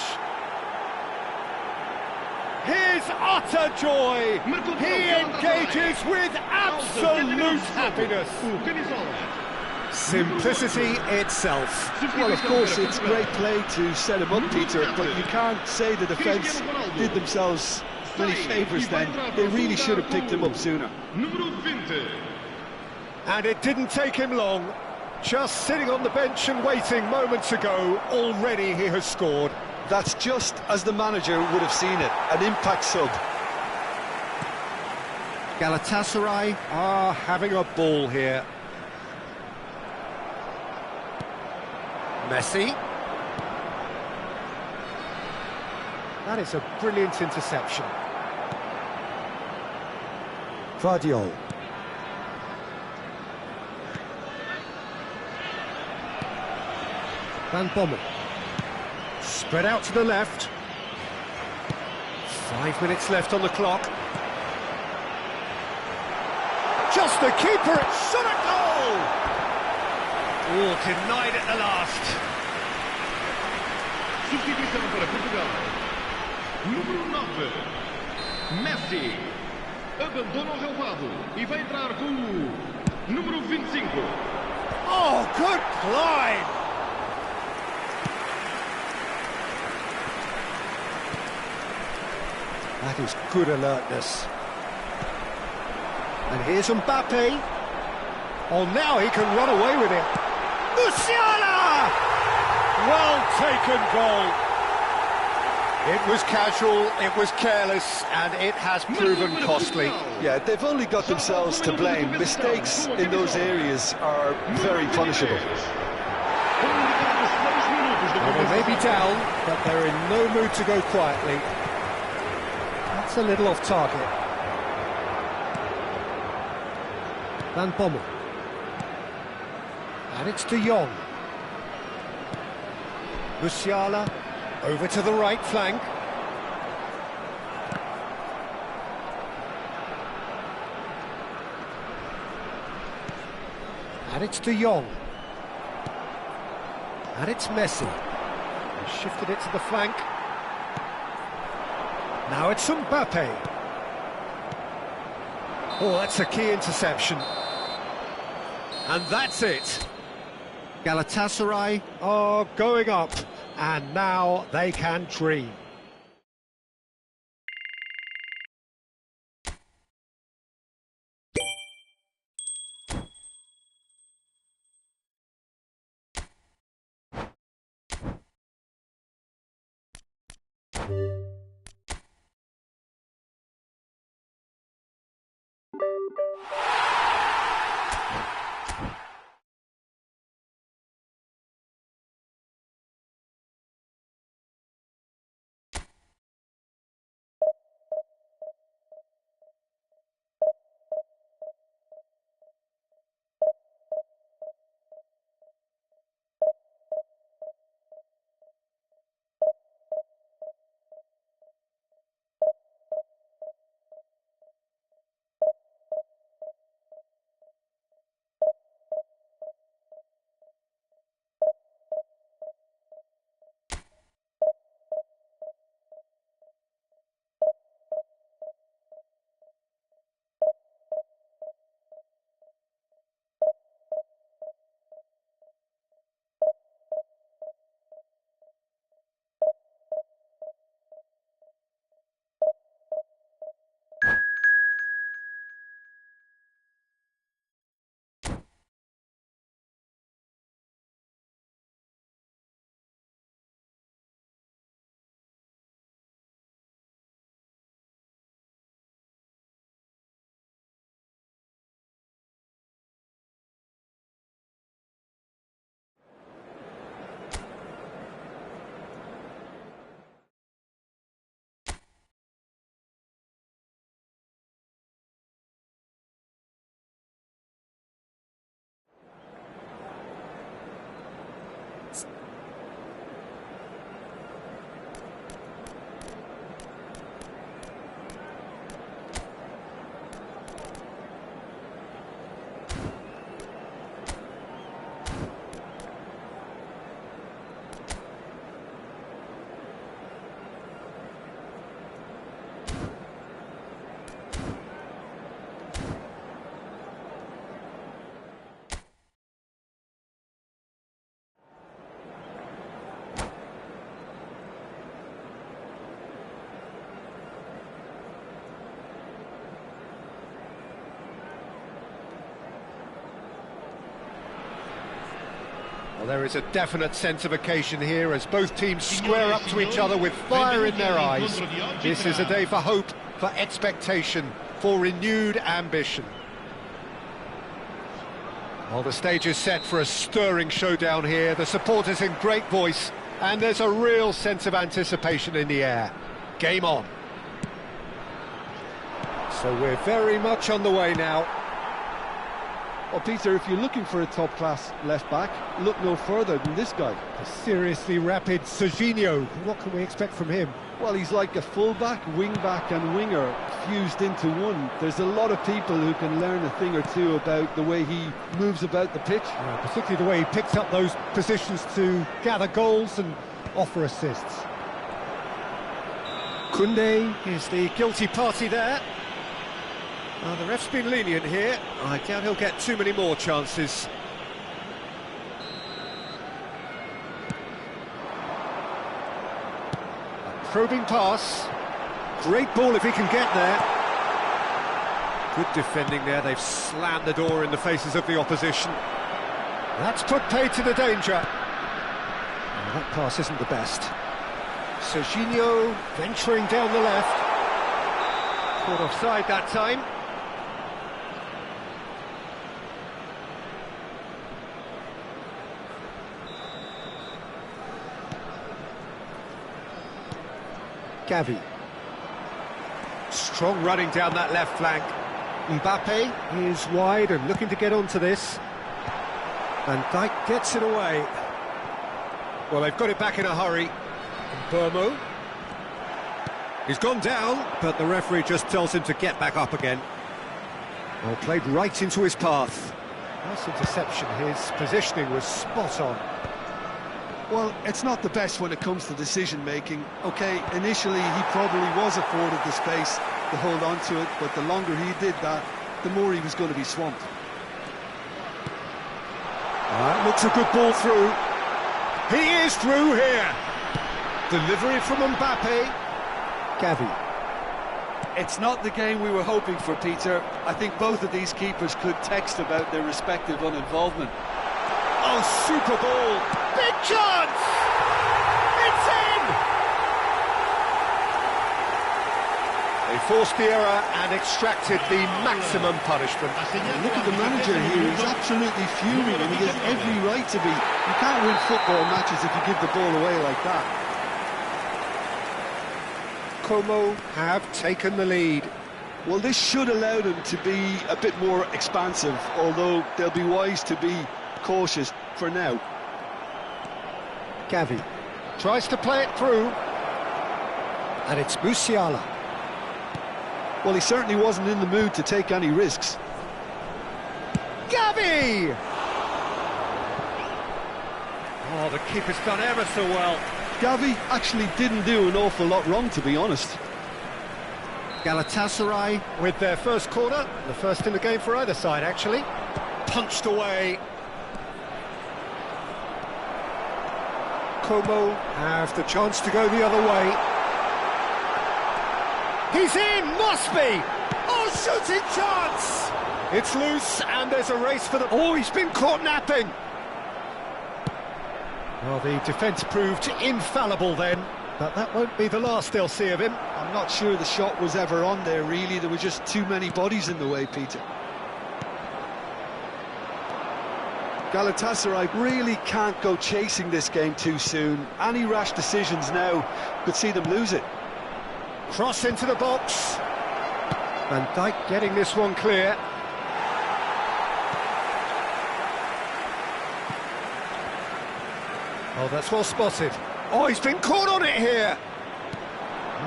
His utter joy. He engages with absolute happiness. O camisola. Simplicity itself. Well, of course, it's great play to set him up, Peter, but you can't say the defence did themselves many favours then. They really should have picked him up sooner. Número 20. And it didn't take him long. Just sitting on the bench and waiting moments ago, already he has scored. That's just as the manager would have seen it, an impact sub. Galatasaray are having a ball here. Messi. That is a brilliant interception. Vardiol. Van Bommel. Spread out to the left. 5 minutes left on the clock. Just the keeper, it's shot at goal! Oh, denied at the last. Substituição para Portugal. Número 9. Messi. Abandona o relvado e vai entrar com o número 25. Oh, good climb! That is good alertness. And here's Mbappe. Oh, now he can run away with it. Musiala! Well taken goal. It was casual, it was careless, and it has proven costly. Yeah, they've only got themselves to blame. Mistakes in those areas are very punishable. Well, they may be down, but they're in no mood to go quietly. That's a little off target. Van Bommel. And it's De Jong. Musiala, over to the right flank. And it's De Jong. And it's Messi. He shifted it to the flank. Now it's Mbappe. Oh, that's a key interception. And that's it. Galatasaray are going up, and now they can dream. Well, there is a definite sense of occasion here as both teams square up to each other with fire in their eyes. This is a day for hope, for expectation, for renewed ambition. Well, the stage is set for a stirring showdown here. The supporters in great voice, and there's a real sense of anticipation in the air. Game on. So we're very much on the way now. Well, Peter, if you're looking for a top-class left-back, look no further than this guy. A seriously rapid Serginho. What can we expect from him? Well, he's like a full-back, wing-back and winger fused into one. There's a lot of people who can learn a thing or two about the way he moves about the pitch. Particularly the way he picks up those positions to gather goals and offer assists. Koundé is the guilty party there. The ref's been lenient here. I doubt he'll get too many more chances. A probing pass. Great ball if he can get there. Good defending there. They've slammed the door in the faces of the opposition. That's put paid to the danger. That pass isn't the best. Serginho venturing down the left. Caught offside that time. Gavi. Strong running down that left flank. Mbappe is wide and looking to get onto this. And Dijk gets it away. Well, they've got it back in a hurry. Burmo. He's gone down, but the referee just tells him to get back up again. Well, played right into his path. Nice interception. His positioning was spot on. Well, it's not the best when it comes to decision-making. OK, initially he probably was afforded the space to hold on to it, but the longer he did that, the more he was going to be swamped. Looks a good ball through. He is through here. Delivery from Mbappe. Gavi. It's not the game we were hoping for, Peter. I think both of these keepers could text about their respective uninvolvement. Oh, super ball. Big chance! It's in! They forced the error and extracted the maximum punishment. Look at the manager here, he's absolutely fuming and he has every right to be. You can't win football matches if you give the ball away like that. Como have taken the lead. Well, this should allow them to be a bit more expansive, although they'll be wise to be cautious for now. Gavi tries to play it through, and it's Musiala. Well, he certainly wasn't in the mood to take any risks. Gavi! Oh, the keeper's done ever so well. Gavi actually didn't do an awful lot wrong, to be honest. Galatasaray with their first corner, the first in the game for either side, actually. Punched away. Como have the chance to go the other way. He's in, must be! Oh, shooting chance! It's loose, and there's a race for the... Oh, he's been caught napping! Well, the defence proved infallible then, but that won't be the last they'll see of him. I'm not sure the shot was ever on there, really. There were just too many bodies in the way, Peter. Galatasaray really can't go chasing this game too soon. Any rash decisions now could see them lose it. Cross into the box. Van Dijk getting this one clear. Oh, that's well spotted. Oh, he's been caught on it here.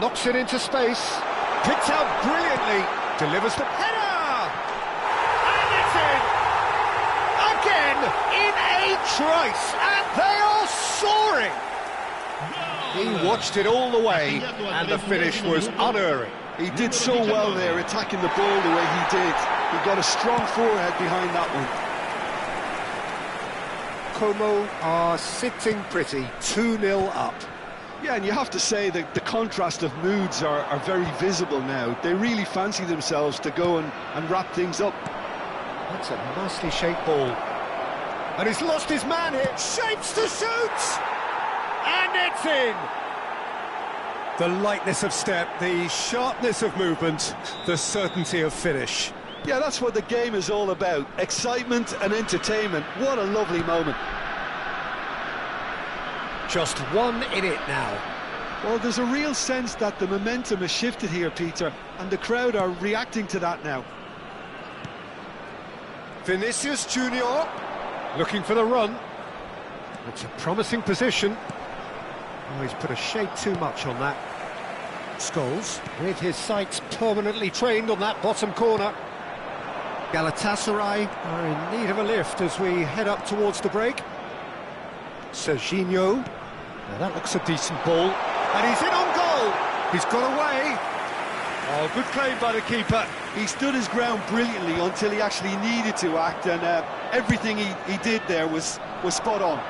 Knocks it into space. Picked out brilliantly. Delivers the header. And it's in. Again, in a trice. And they are soaring. He watched it all the way, and the finish was unerring. He did so well there, attacking the ball the way he did. He got a strong forehead behind that one. Como are sitting pretty, 2-0 up. Yeah, and you have to say that the contrast of moods are very visible now. They really fancy themselves to go and wrap things up. That's a nicely shaped ball. And he's lost his man here. Shapes to shoot! And it's in! The lightness of step, the sharpness of movement, the certainty of finish. Yeah, that's what the game is all about. Excitement and entertainment. What a lovely moment. Just one in it now. Well, there's a real sense that the momentum has shifted here, Peter, and the crowd are reacting to that now. Vinicius Junior looking for the run. It's a promising position. Oh, he's put a shade too much on that. Scholes, with his sights permanently trained on that bottom corner. Galatasaray are in need of a lift as we head up towards the break. Serginho. Now that looks a decent ball. And he's in on goal. He's got away. Oh, good claim by the keeper. He stood his ground brilliantly until he actually needed to act, and everything he did there was spot on.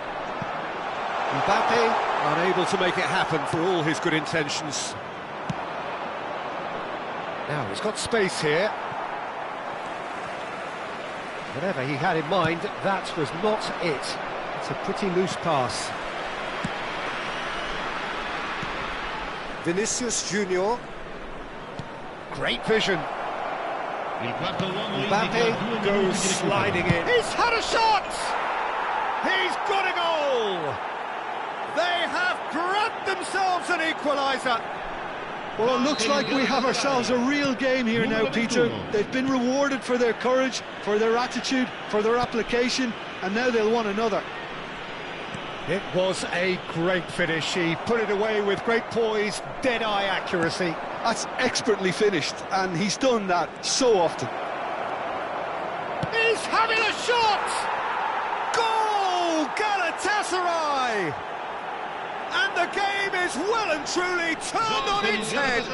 Mbappe unable to make it happen for all his good intentions. Now he's got space here. Whatever he had in mind, that was not it. It's a pretty loose pass. Vinicius Junior. Great vision. Mbappe goes sliding in. He's had a shot! He's got a goal! They have grabbed themselves an equaliser. Well, it looks like we have ourselves a real game here now, Peter. They've been rewarded for their courage, for their attitude, for their application, and now they'll want another. It was a great finish. He put it away with great poise, dead-eye accuracy. That's expertly finished, and he's done that so often. He's having a shot! Goal! Galatasaray! And the game is well and truly turned on its head.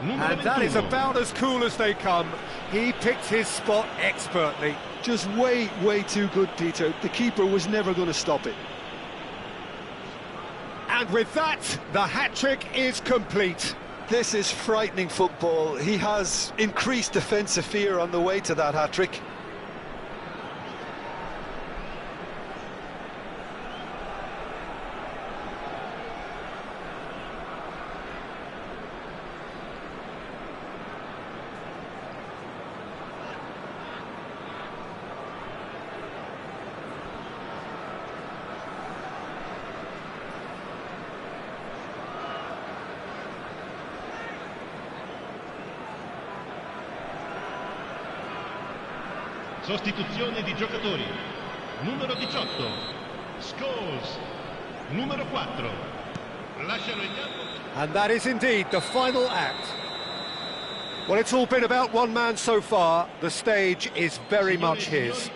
And that is about as cool as they come. He picked his spot expertly. Just way too good, Peter. The keeper was never going to stop it. And with that, the hat-trick is complete. This is frightening football. He has increased defensive fear on the way to that hat-trick. Sostituzione di giocatori. Numero 18, Scholes. Numero 4, lasciano il campo. And that is indeed the final act. Well, it's all been about one man so far. The stage is very much his.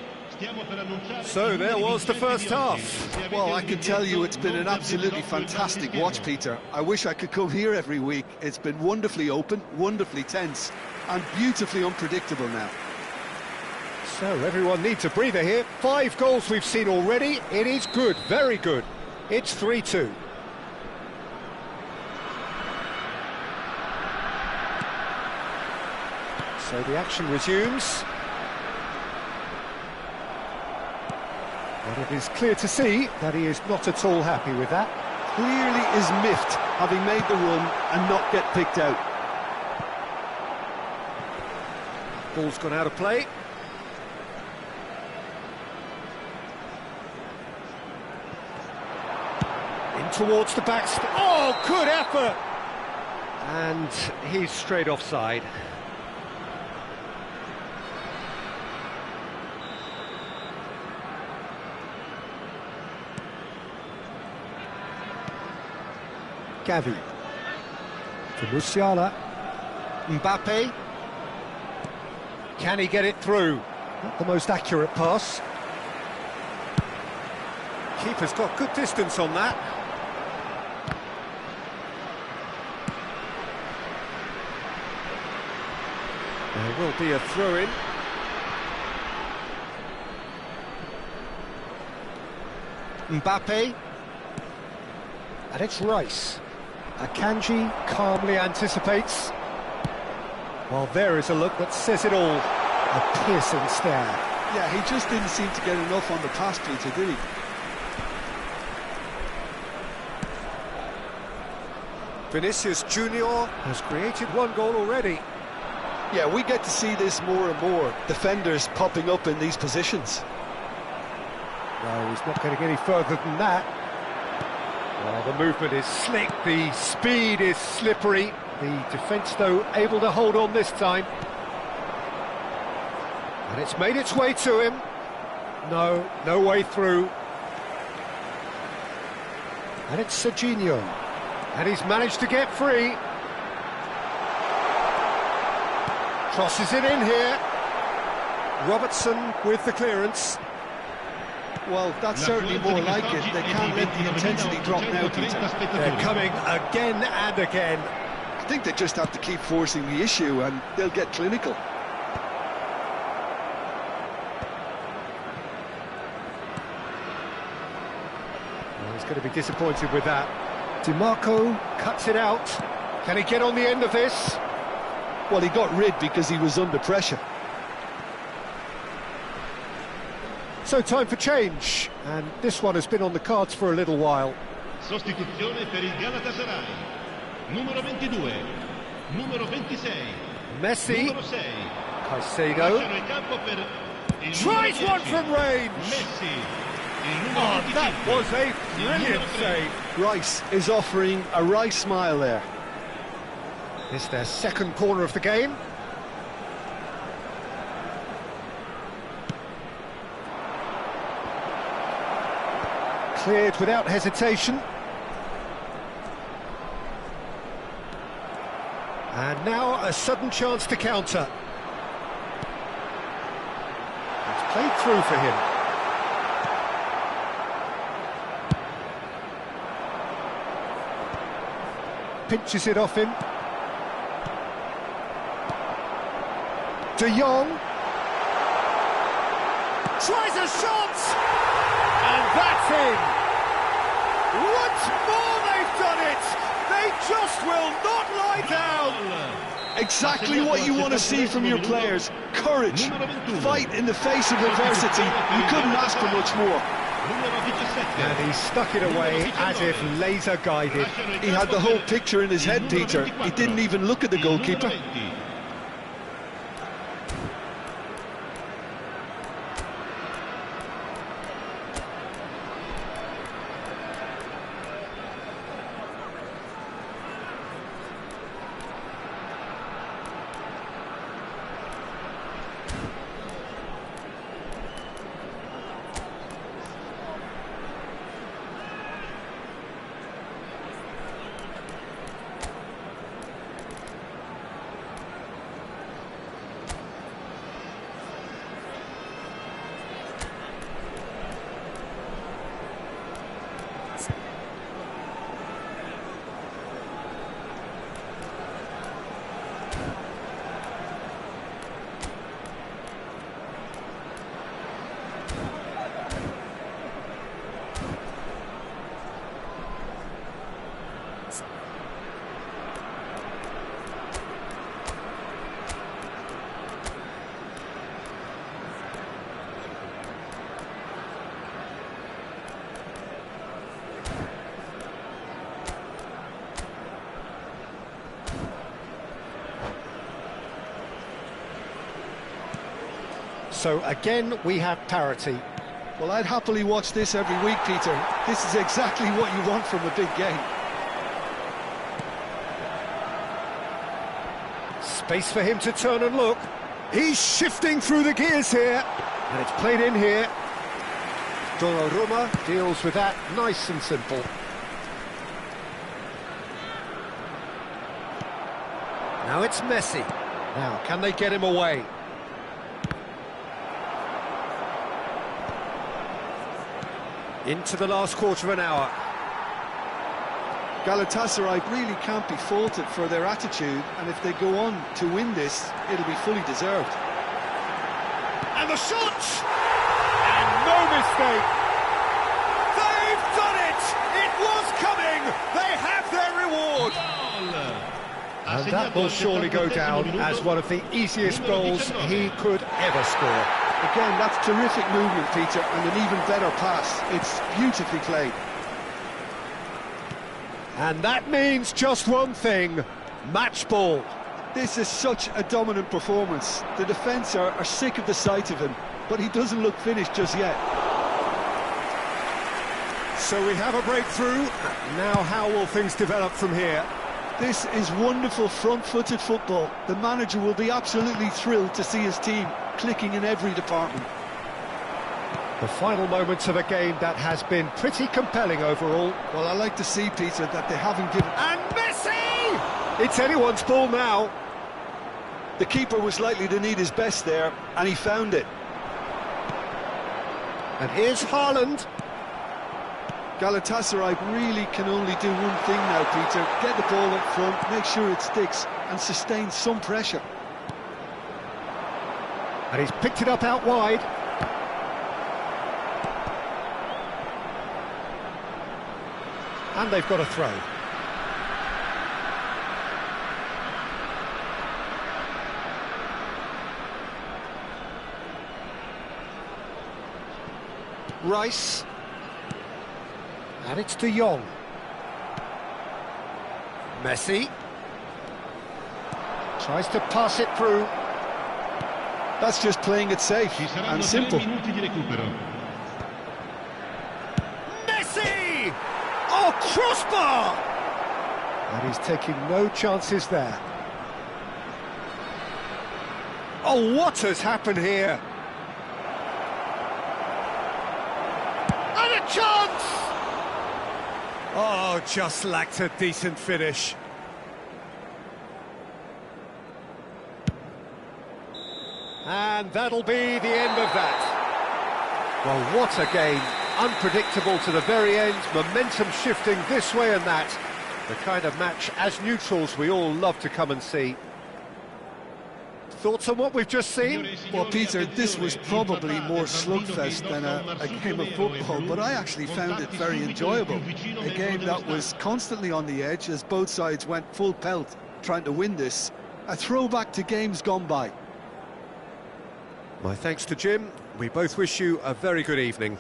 So there was the first half. Well, I can tell you it's been an absolutely fantastic watch, Peter. I wish I could come here every week. It's been wonderfully open, wonderfully tense, and beautifully unpredictable now. So everyone needs a breather here. 5 goals we've seen already. It is good, very good. It's 3-2. So the action resumes. But it is clear to see that he is not at all happy with that. Clearly is miffed, having made the run and not get picked out. Ball's gone out of play. Towards the back. Oh, good effort! And he's straight offside. Gavi. To Musiala. Mbappe. Can he get it through? Not the most accurate pass. Keeper's got good distance on that. There will be a throw-in. Mbappe. And it's Rice. Akanji calmly anticipates. Well, there is a look that says it all. A piercing stare. Yeah, he just didn't seem to get enough on the pass, Peter, did he? Vinicius Junior has created 1 goal already. Yeah, we get to see this more and more. Defenders popping up in these positions. No, he's not getting any further than that. Well, the movement is slick, the speed is slippery. The defence, though, able to hold on this time. And it's made its way to him. No way through. And it's Serginho. And he's managed to get free. Crosses it in here. Robertson with the clearance. Well, that's certainly more like it. They can't let the intensity drop now, Peter. They're coming again and again. I think they just have to keep forcing the issue and they'll get clinical. Well, he's going to be disappointed with that. DiMarco cuts it out. Can he get on the end of this? Well, he got rid because he was under pressure. So time for change, and this one has been on the cards for a little while. Sostituzione per il Galatasaray. Numero 22, numero 26, Messi, numero 6. Caicedo, Lasciano il campo per il tries numero one 10, from range. Messi. Il numero Oh, 25, that was a brilliant save. Rice is offering a wry smile there. It's their second corner of the game. Cleared without hesitation. And now a sudden chance to counter. It's played through for him. Pinches it off him. De Jong. Tries a shot! And that's in! Once more they've done it! They just will not lie down! Exactly what you want to see from your players. Courage, fight in the face of adversity. You couldn't ask for much more. And he stuck it away as if laser guided. He had the whole picture in his head, Peter. He didn't even look at the goalkeeper. So again, we have parity. Well, I'd happily watch this every week, Peter. This is exactly what you want from a big game. Space for him to turn and look. He's shifting through the gears here. And it's played in here. Donnarumma deals with that nice and simple. Now it's Messi. Now, can they get him away? Into the last quarter of an hour. Galatasaray really can't be faulted for their attitude, and if they go on to win this, it'll be fully deserved. And the shot! And no mistake! They've done it! It was coming! They have their reward! And that will surely go down as one of the easiest goals he could ever score. Again, that's terrific movement, Peter, and an even better pass. It's beautifully played. And that means just one thing, match ball. This is such a dominant performance. The defence are sick of the sight of him, but he doesn't look finished just yet. So we have a breakthrough. Now how will things develop from here? This is wonderful front-footed football. The manager will be absolutely thrilled to see his team clicking in every department. The final moments of a game that has been pretty compelling overall. Well, I like to see, Peter, that they haven't given... And Messi! It's anyone's ball now. The keeper was likely to need his best there, and he found it. And here's Haaland. Galatasaray really can only do one thing now, Peter. Get the ball up front, make sure it sticks, and sustain some pressure. And he's picked it up out wide. And they've got a throw. Rice. And it's De Jong. Messi. Tries to pass it through. That's just playing it safe and simple. Messi! Oh, crossbar! And he's taking no chances there. Oh, what has happened here? And a chance! Oh, just lacked a decent finish. And that'll be the end of that. Well, what a game. Unpredictable to the very end, momentum shifting this way and that. The kind of match, as neutrals, we all love to come and see. Thoughts on what we've just seen? Well, Peter, this was probably more slugfest than a game of football, but I actually found it very enjoyable. A game that was constantly on the edge as both sides went full pelt trying to win this. A throwback to games gone by. My thanks to Jim. We both wish you a very good evening.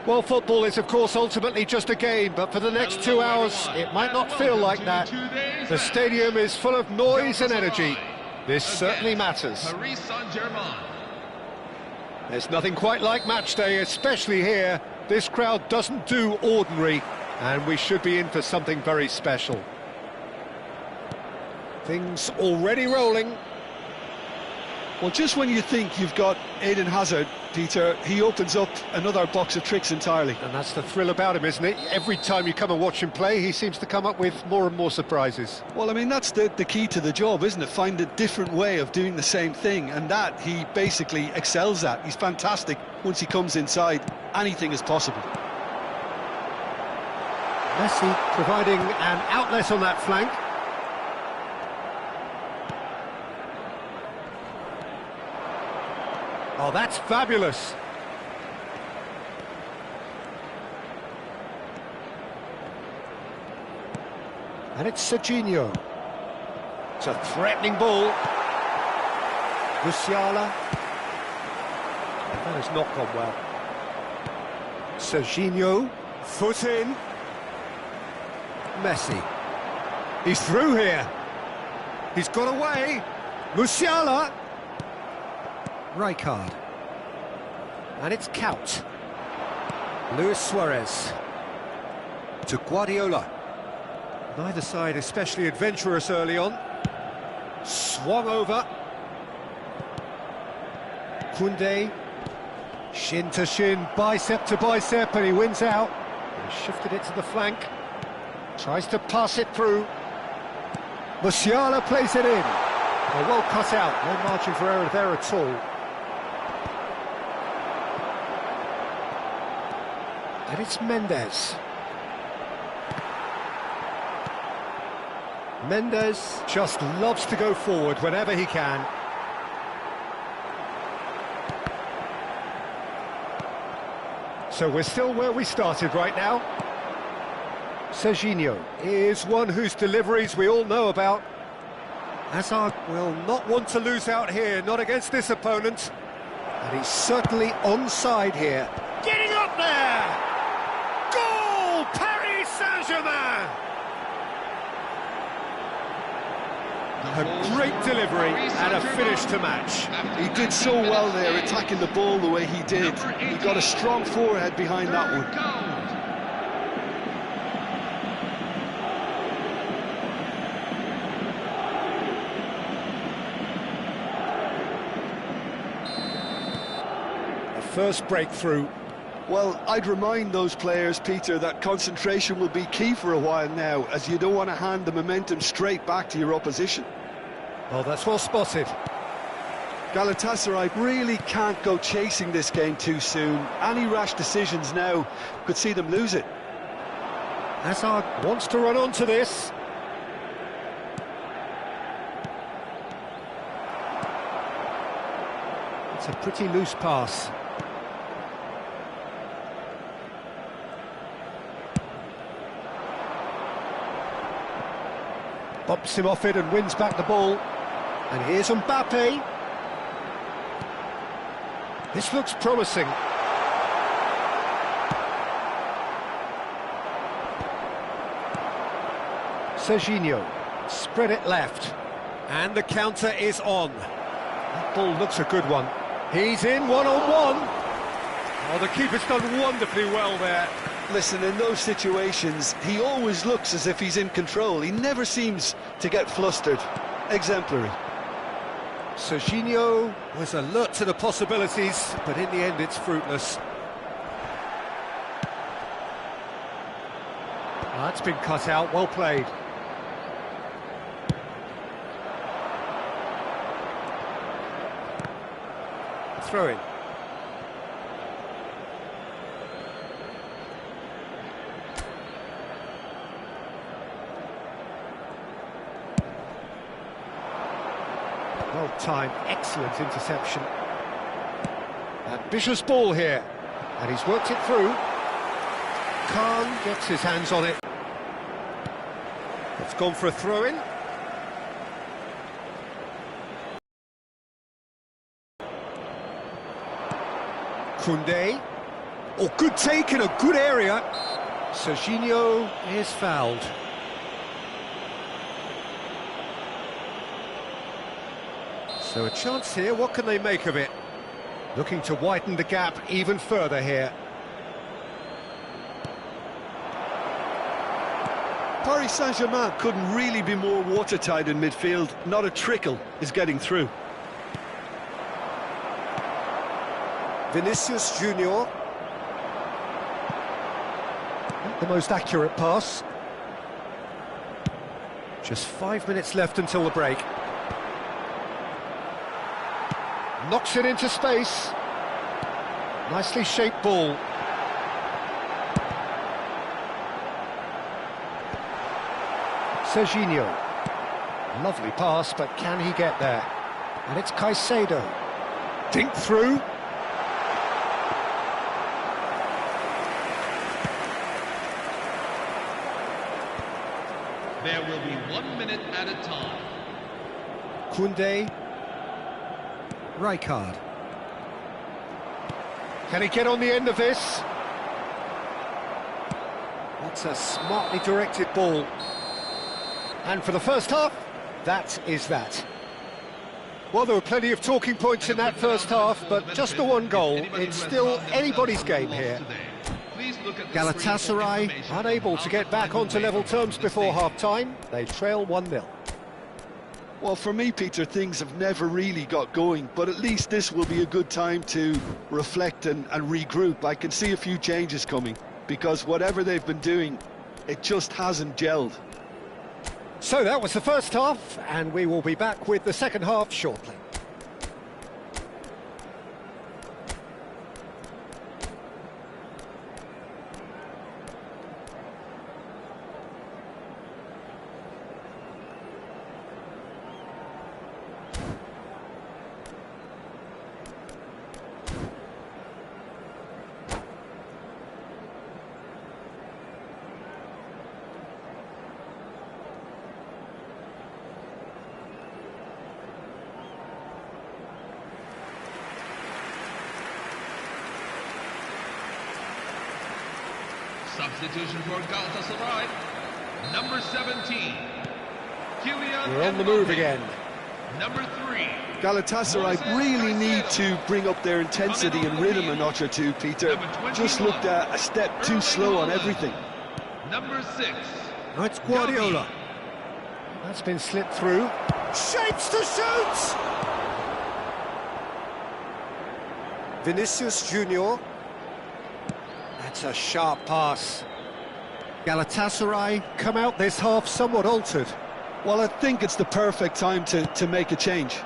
Well, football is, of course, ultimately just a game, but for the next 2 hours, it might not feel like that. The stadium is full of noise and energy. This certainly matters. Paris Saint-Germain. There's nothing quite like match day, especially here. This crowd doesn't do ordinary, and we should be in for something very special. Things already rolling. Well, just when you think you've got Eden Hazard, Peter, he opens up another box of tricks entirely. And that's the thrill about him, isn't it? Every time you come and watch him play, he seems to come up with more and more surprises. Well, I mean, that's the key to the job, isn't it? Find a different way of doing the same thing, and that he basically excels at. He's fantastic. Once he comes inside, anything is possible. Messi providing an outlet on that flank. Oh, that's fabulous. And it's Serginho. It's a threatening ball. Musiala. That has not gone well. Serginho, foot in. Messi. He's through here. He's got away. Musiala. Rijkaard. And it's Kaut. Luis Suarez. To Guardiola. Neither side especially adventurous early on. Swung over. Koundé. Shin to shin, bicep to bicep, and he wins out. He shifted it to the flank. Tries to pass it through. Musiala plays it in. Oh, well cut out, no margin for error there at all. And it's Mendes. Mendes just loves to go forward whenever he can. So we're still where we started right now. Serginho is one whose deliveries we all know about. Hazard will not want to lose out here, not against this opponent. And he's certainly onside here. Getting up there! Goal! Paris Saint-Germain! A great delivery and a finish to match. He did so well there, attacking the ball the way he did. He got a strong forehead behind that one. First breakthrough. Well, I'd remind those players, Peter, that concentration will be key for a while now, as you don't want to hand the momentum straight back to your opposition. Well, that's well spotted. Galatasaray really can't go chasing this game too soon. Any rash decisions now could see them lose it. Hazard wants to run onto this. It's a pretty loose pass. Bumps him off it and wins back the ball. And here's Mbappe. This looks promising. Serginho, spread it left. And the counter is on. That ball looks a good one. He's in one-on-one. Oh, the keeper's done wonderfully well there. Listen, in those situations, he always looks as if he's in control. He never seems to get flustered. Exemplary. Serginho was alert to the possibilities, but in the end it's fruitless. Oh, that's been cut out, well played. Throw in. Well timed, excellent interception. Ambitious ball here, and he's worked it through. Khan gets his hands on it. It's gone for a throw-in. Koundé, Oh, good take in a good area. Serginho is fouled. So a chance here, what can they make of it? Looking to widen the gap even further here. Paris Saint-Germain couldn't really be more watertight in midfield. Not a trickle is getting through. Vinicius Junior. The most accurate pass. Just 5 minutes left until the break. Knocks it into space. Nicely shaped ball. Serginho. Lovely pass, but can he get there? And it's Caicedo. Dink through. There will be 1 minute at a time. Koundé. Rijkaard. Can he get on the end of this? That's a smartly directed ball. And for the first half, that is that. Well, there were plenty of talking points in that first half, but just the one goal. It's still anybody's game here. Galatasaray unable to get back onto level terms before half-time. They trail 1-0. Well, for me, Peter, things have never really got going, but at least this will be a good time to reflect and regroup. I can see a few changes coming, because whatever they've been doing, it just hasn't gelled. So that was the first half, and we will be back with the second half shortly. Substitution for Galatasaray, number 17, Kylian We're on the move again. Number 3. Galatasaray really need to bring up their intensity and rhythm a notch or two, Peter. Just looked a step too slow on everything. Number 6. Now it's Guardiola. That's been slipped through. Shapes to shoot! Vinicius Junior. That's a sharp pass. Galatasaray come out this half somewhat altered. Well, I think it's the perfect time to make a change.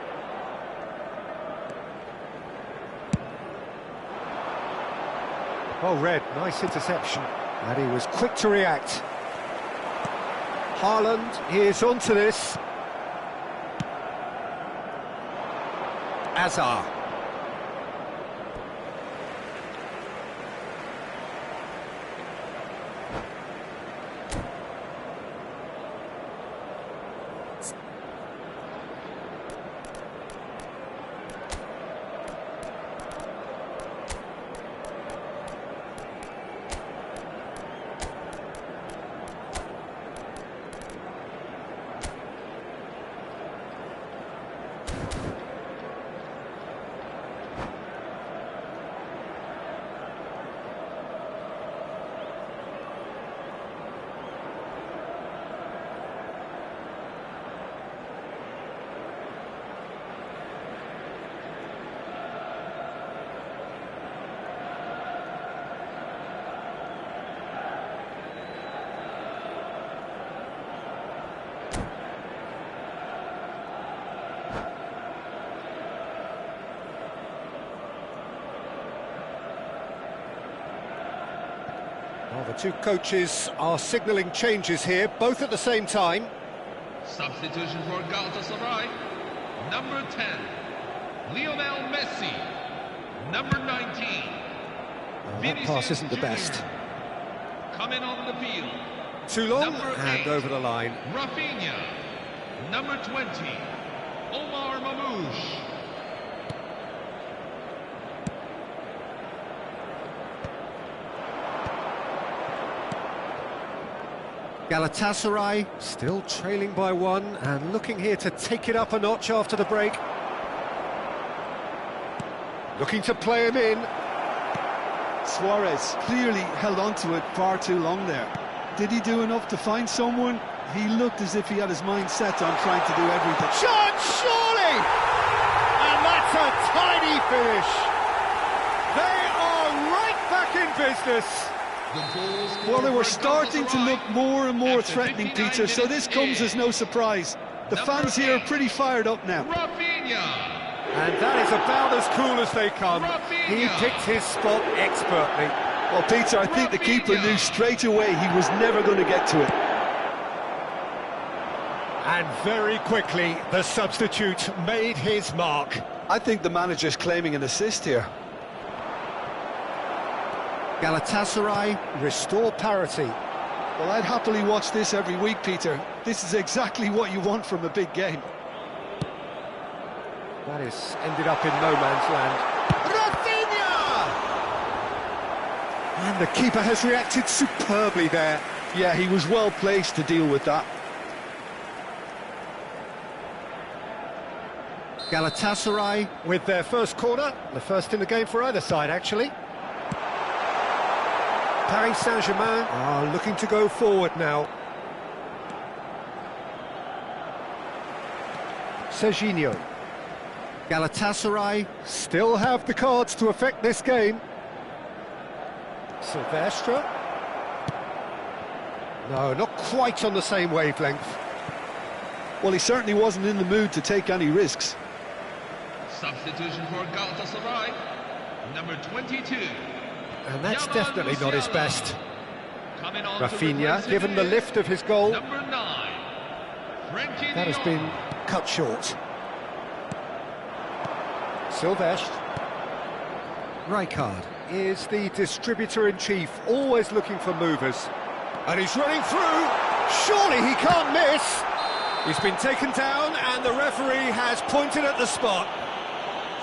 Oh, Red, nice interception. And he was quick to react. Haaland, he is onto this. Azar. Well, the two coaches are signalling changes here, both at the same time. Substitution for Galatasaray, number 10, Lionel Messi, number 19. That pass isn't the best. Coming on the field. Too long Number and 8, over the line. Rafinha, number 20, Omar Mamouche. Galatasaray still trailing by one and looking here to take it up a notch after the break. Looking to play him in. Suarez clearly held on to it far too long there. Did he do enough to find someone? He looked as if he had his mind set on trying to do everything. Shot, surely! And that's a tiny finish. They are right back in business. Well, they were starting to look more and more threatening, Peter, so this comes as no surprise. The fans here are pretty fired up now. And that is about as cool as they come. He picked his spot expertly. Well, Peter, I think the keeper knew straight away he was never going to get to it. And very quickly, the substitute made his mark. I think the manager's claiming an assist here. Galatasaray restore parity. Well, I'd happily watch this every week, Peter. This is exactly what you want from a big game. That is ended up in no man's land. Rafinha! And the keeper has reacted superbly there. Yeah, he was well placed to deal with that. Galatasaray with their first corner, the first in the game for either side, actually. Paris Saint-Germain are looking to go forward now. Serginho. Galatasaray still have the cards to affect this game. Silvestre. No, not quite on the same wavelength. Well, he certainly wasn't in the mood to take any risks. Substitution for Galatasaray, number 22. And that's definitely not his best. Rafinha, given the lift of his goal, Number 9. that has been cut short. Silvestre. Rijkaard is the distributor-in-chief, always looking for movers. And he's running through. Surely he can't miss. He's been taken down and the referee has pointed at the spot.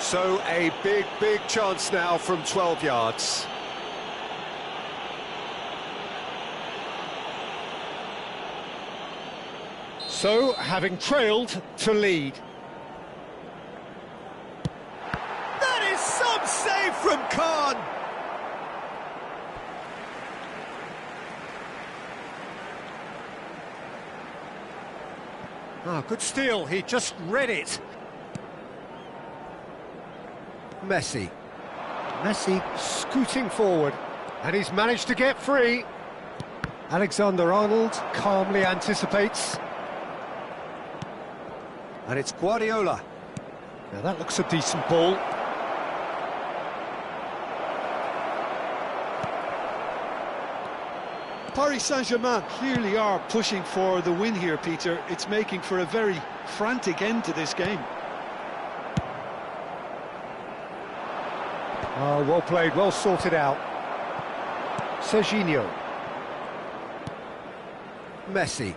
So a big, big chance now from 12 yards. So, having trailed to lead. That is some save from Khan! Ah, good steal, he just read it. Messi. Messi scooting forward, and he's managed to get free. Alexander-Arnold calmly anticipates. And it's Guardiola. Now that looks a decent ball. Paris Saint-Germain clearly are pushing for the win here, Peter. It's making for a very frantic end to this game. Oh, well played, well sorted out. Serginho. Messi.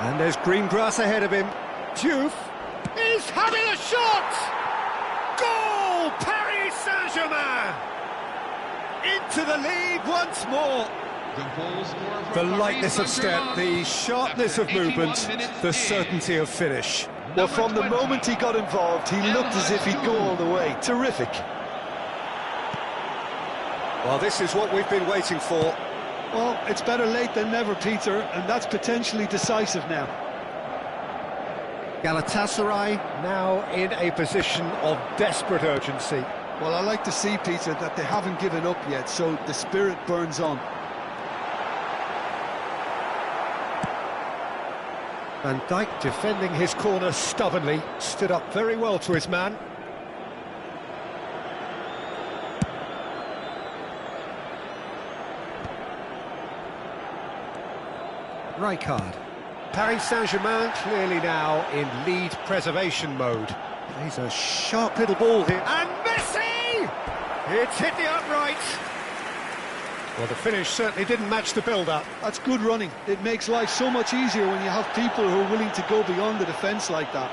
And there's green grass ahead of him. Diouf is having a shot! Goal! Paris Saint-Germain! Into the lead once more. The lightness of step, the sharpness of movement, the certainty of finish. Well, from the moment he got involved, he looked as if he'd go all the way. Terrific. Well, this is what we've been waiting for. Well, it's better late than never, Peter, and that's potentially decisive now. Galatasaray now in a position of desperate urgency. Well, I like to see, Peter, that they haven't given up yet, so the spirit burns on. Van Dijk defending his corner stubbornly, stood up very well to his man. Rijkaard. Paris Saint-Germain clearly now in lead preservation mode. He's a sharp little ball here. And Messi! It's hit the upright. Well, the finish certainly didn't match the build-up. That's good running. It makes life so much easier when you have people who are willing to go beyond the defence like that.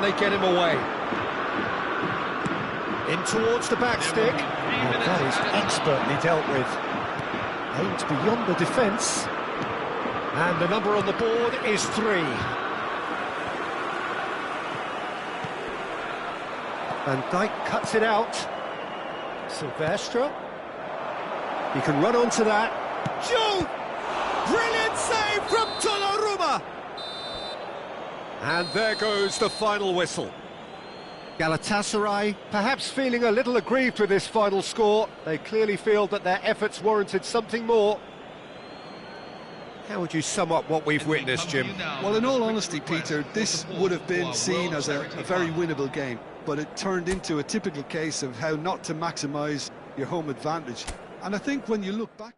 they get him away. In towards the back stick. Oh, that is expertly dealt with. Aimed beyond the defence. And the number on the board is 3. Van Dijk cuts it out. Silvestre. He can run onto that. Joe! Brilliant save from Donnarumma! And there goes the final whistle. Galatasaray perhaps feeling a little aggrieved with this final score. They clearly feel that their efforts warranted something more. How would you sum up what we've witnessed, Jim? Well, in all honesty, Peter, this would have been seen as a very winnable game, but it turned into a typical case of how not to maximise your home advantage. And I think when you look back...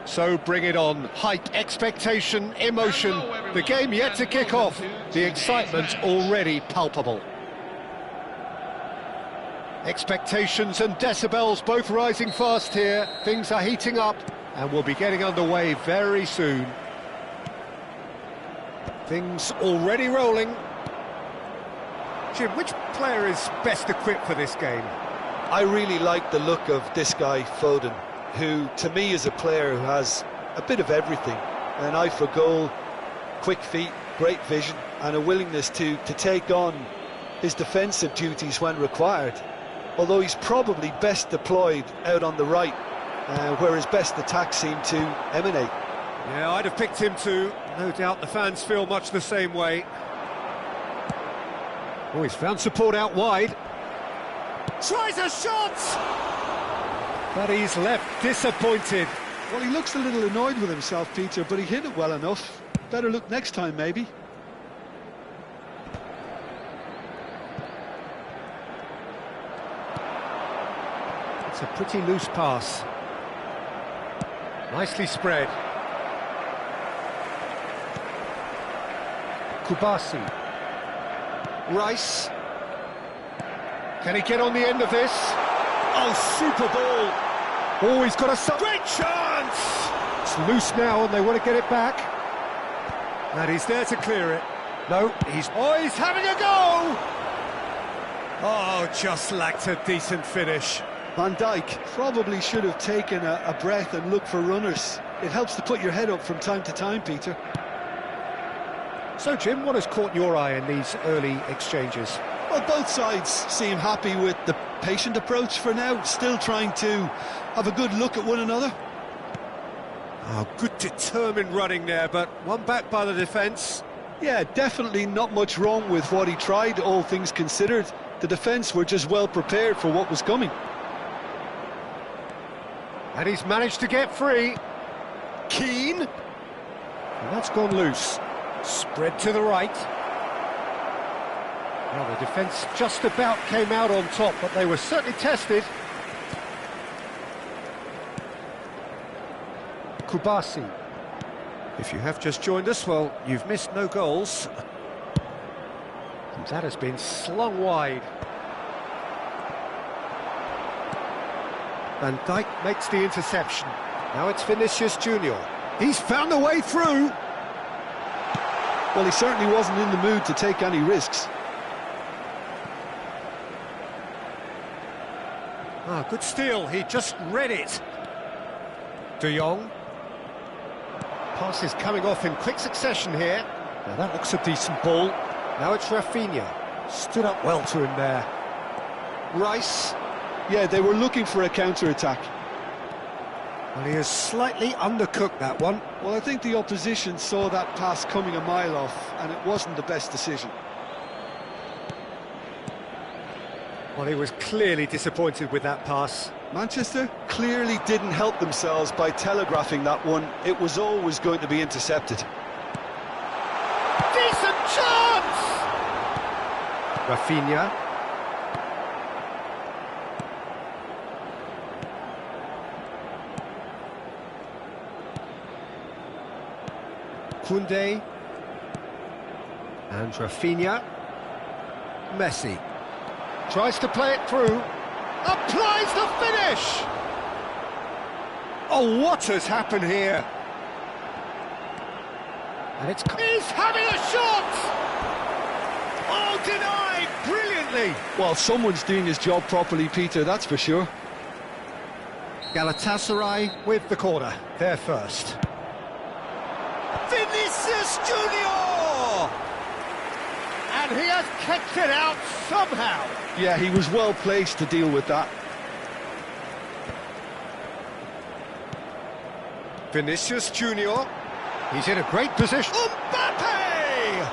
So bring it on. Hype, expectation, emotion. The game yet to kick off. The excitement already palpable. Expectations and decibels both rising fast here. Things are heating up and we'll be getting underway very soon. Things already rolling. Jim, which player is best equipped for this game? I really like the look of this guy, Foden, who to me is a player who has a bit of everything. An eye for goal, quick feet, great vision and a willingness to take on his defensive duties when required. Although he's probably best deployed out on the right, where his best attacks seem to emanate. Yeah, I'd have picked him too. No doubt the fans feel much the same way. Oh, he's found support out wide. Tries a shot! But he's left disappointed. Well, he looks a little annoyed with himself, Peter, but he hit it well enough. Better look next time, maybe. It's a pretty loose pass. Nicely spread. Kubasi. Rice. Can he get on the end of this? Oh, super ball. Oh, he's got a great chance. It's loose now and they want to get it back. And he's there to clear it. No, he's having a go. Oh, just lacked a decent finish. Van Dijk probably should have taken a breath and looked for runners. It helps to put your head up from time to time, Peter. So, Jim, what has caught your eye in these early exchanges? Well, both sides seem happy with the patient approach for now, still trying to have a good look at one another. Oh, good determined running there, but one back by the defence. Yeah, definitely not much wrong with what he tried, all things considered. The defence were just well prepared for what was coming. And he's managed to get free. Keane. And that's gone loose. Spread to the right. Well, the defence just about came out on top, but they were certainly tested. Kubasi. If you have just joined us, well, you've missed no goals. And that has been slung wide. Van Dijk makes the interception. Now it's Vinicius Junior. He's found a way through. Well, he certainly wasn't in the mood to take any risks. Ah, good steal, he just read it. De Jong. Pass is coming off in quick succession here. Now that looks a decent ball. Now it's Rafinha. Stood up well to him there. Rice. Yeah, they were looking for a counter-attack. Well, he has slightly undercooked that one. Well, I think the opposition saw that pass coming a mile off, and it wasn't the best decision. Well, he was clearly disappointed with that pass. Manchester clearly didn't help themselves by telegraphing that one. It was always going to be intercepted. Decent chance! Rafinha. Koundé. And Rafinha. Messi. Tries to play it through. Applies the finish! Oh, what has happened here? And he's having a shot! Oh, denied brilliantly! Well, someone's doing his job properly, Peter, that's for sure. Galatasaray with the corner. They're first. Vinicius Junior! And he has kicked it out somehow. Yeah, he was well placed to deal with that. Vinicius Junior. He's in a great position. Mbappe!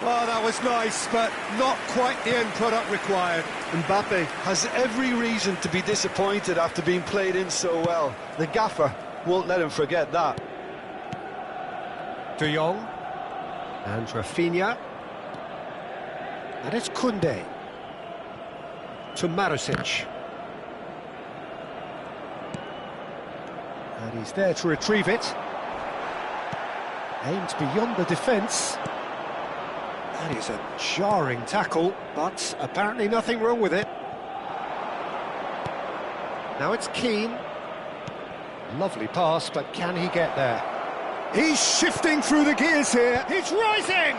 Well, that was nice, but not quite the end product required. Mbappe has every reason to be disappointed after being played in so well. The gaffer won't let him forget that. De Jong. And Rafinha. And it's Koundé. To Maricic. And he's there to retrieve it. Aimed beyond the defence. That is a jarring tackle, but apparently nothing wrong with it. Now it's Keane. Lovely pass, but can he get there? He's shifting through the gears here. He's rising!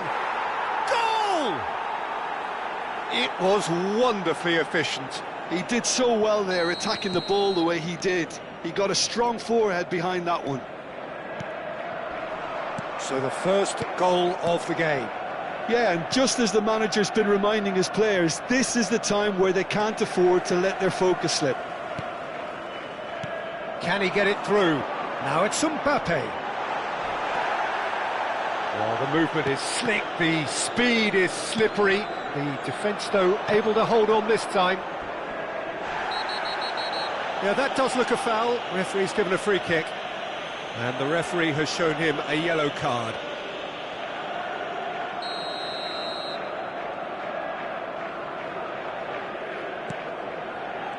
Goal! It was wonderfully efficient. He did so well there, attacking the ball the way he did. He got a strong forehead behind that one. So the first goal of the game. Yeah, and just as the manager's been reminding his players, this is the time where they can't afford to let their focus slip. Can he get it through? Now it's Mbappe. Well, the movement is slick, the speed is slippery. The defence, though, able to hold on this time. Yeah, that does look a foul. Referee's given a free kick. And the referee has shown him a yellow card.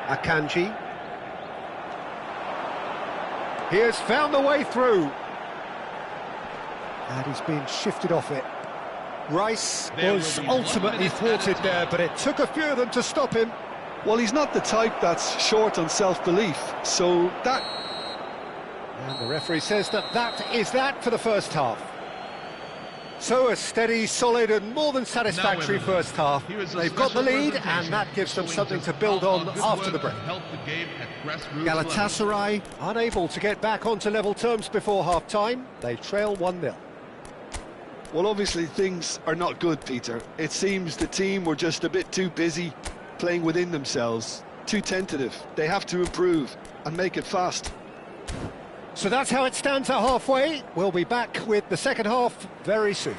Akanji. He has found the way through. And he's been shifted off it. Rice was ultimately thwarted there, but it took a few of them to stop him. Well, he's not the type that's short on self-belief, so that... And the referee says that is that for the first half. So a steady, solid and more than satisfactory first half. They've got the lead and that gives them something to build on after the break. Galatasaray unable to get back onto level terms before half-time. They trail 1-0. Well, obviously things are not good, Peter. It seems the team were just a bit too busy playing within themselves, too tentative. They have to improve and make it fast. So that's how it stands at halfway. We'll be back with the second half very soon.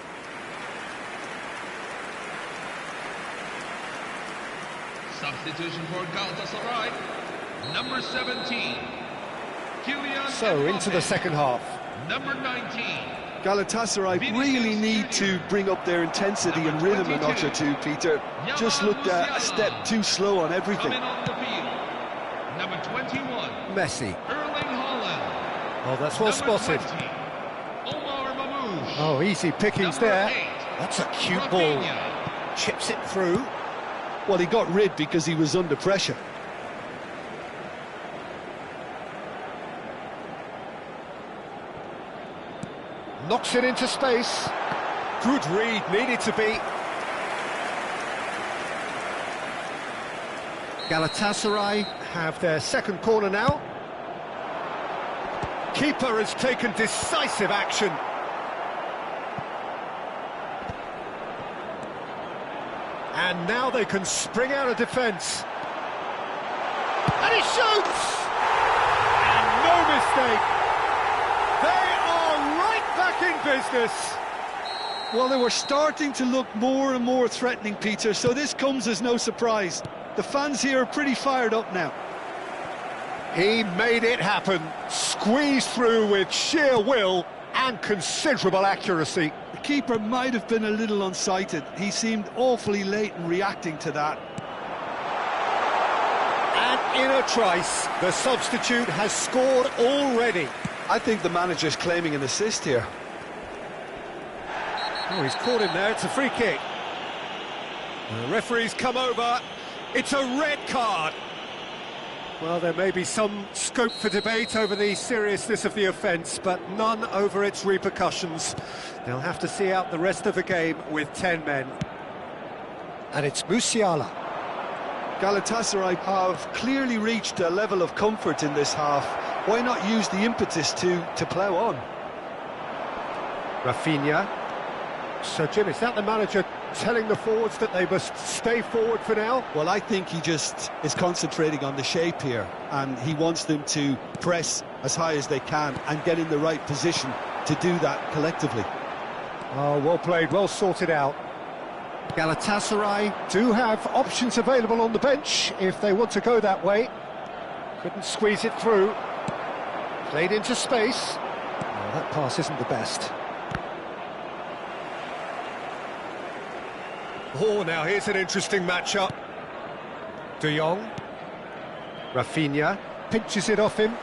Substitution for Galatasaray, number 17. So into the second half. Number 19. Galatasaray really need to bring up their intensity and rhythm a notch or two, Peter. Just looked a step too slow on everything. On the field. Number 21. Messi. Erling Haaland. Oh, that's well spotted. 20, Omar Mamouche. Oh, easy pickings Number there. 8, That's a cute ball. Rafinha. Chips it through. Well, he got rid because he was under pressure. Knocks it into space. Good read, needed to be. Galatasaray have their second corner now. Keeper has taken decisive action. And now they can spring out of defence. And he shoots! And no mistake. They are right back in business. Well, they were starting to look more and more threatening, Peter, so this comes as no surprise. The fans here are pretty fired up now. He made it happen, squeezed through with sheer will and considerable accuracy. The keeper might have been a little unsighted. He seemed awfully late in reacting to that. And in a trice, the substitute has scored already. I think the manager's claiming an assist here. Oh, he's caught him there, it's a free kick. The referee's come over, it's a red card. Well, there may be some scope for debate over the seriousness of the offence, but none over its repercussions. They'll have to see out the rest of the game with 10 men. And it's Musiala. Galatasaray have clearly reached a level of comfort in this half. Why not use the impetus to plough on? Rafinha. So, Jim, is that the manager telling the forwards that they must stay forward for now? Well, I think he just is concentrating on the shape here, and he wants them to press as high as they can and get in the right position to do that collectively. Oh, well played, well sorted out. Galatasaray do have options available on the bench if they want to go that way. Couldn't squeeze it through. Played into space. Oh, that pass isn't the best. Oh, now here's an interesting matchup. De Jong. Rafinha pinches it off him.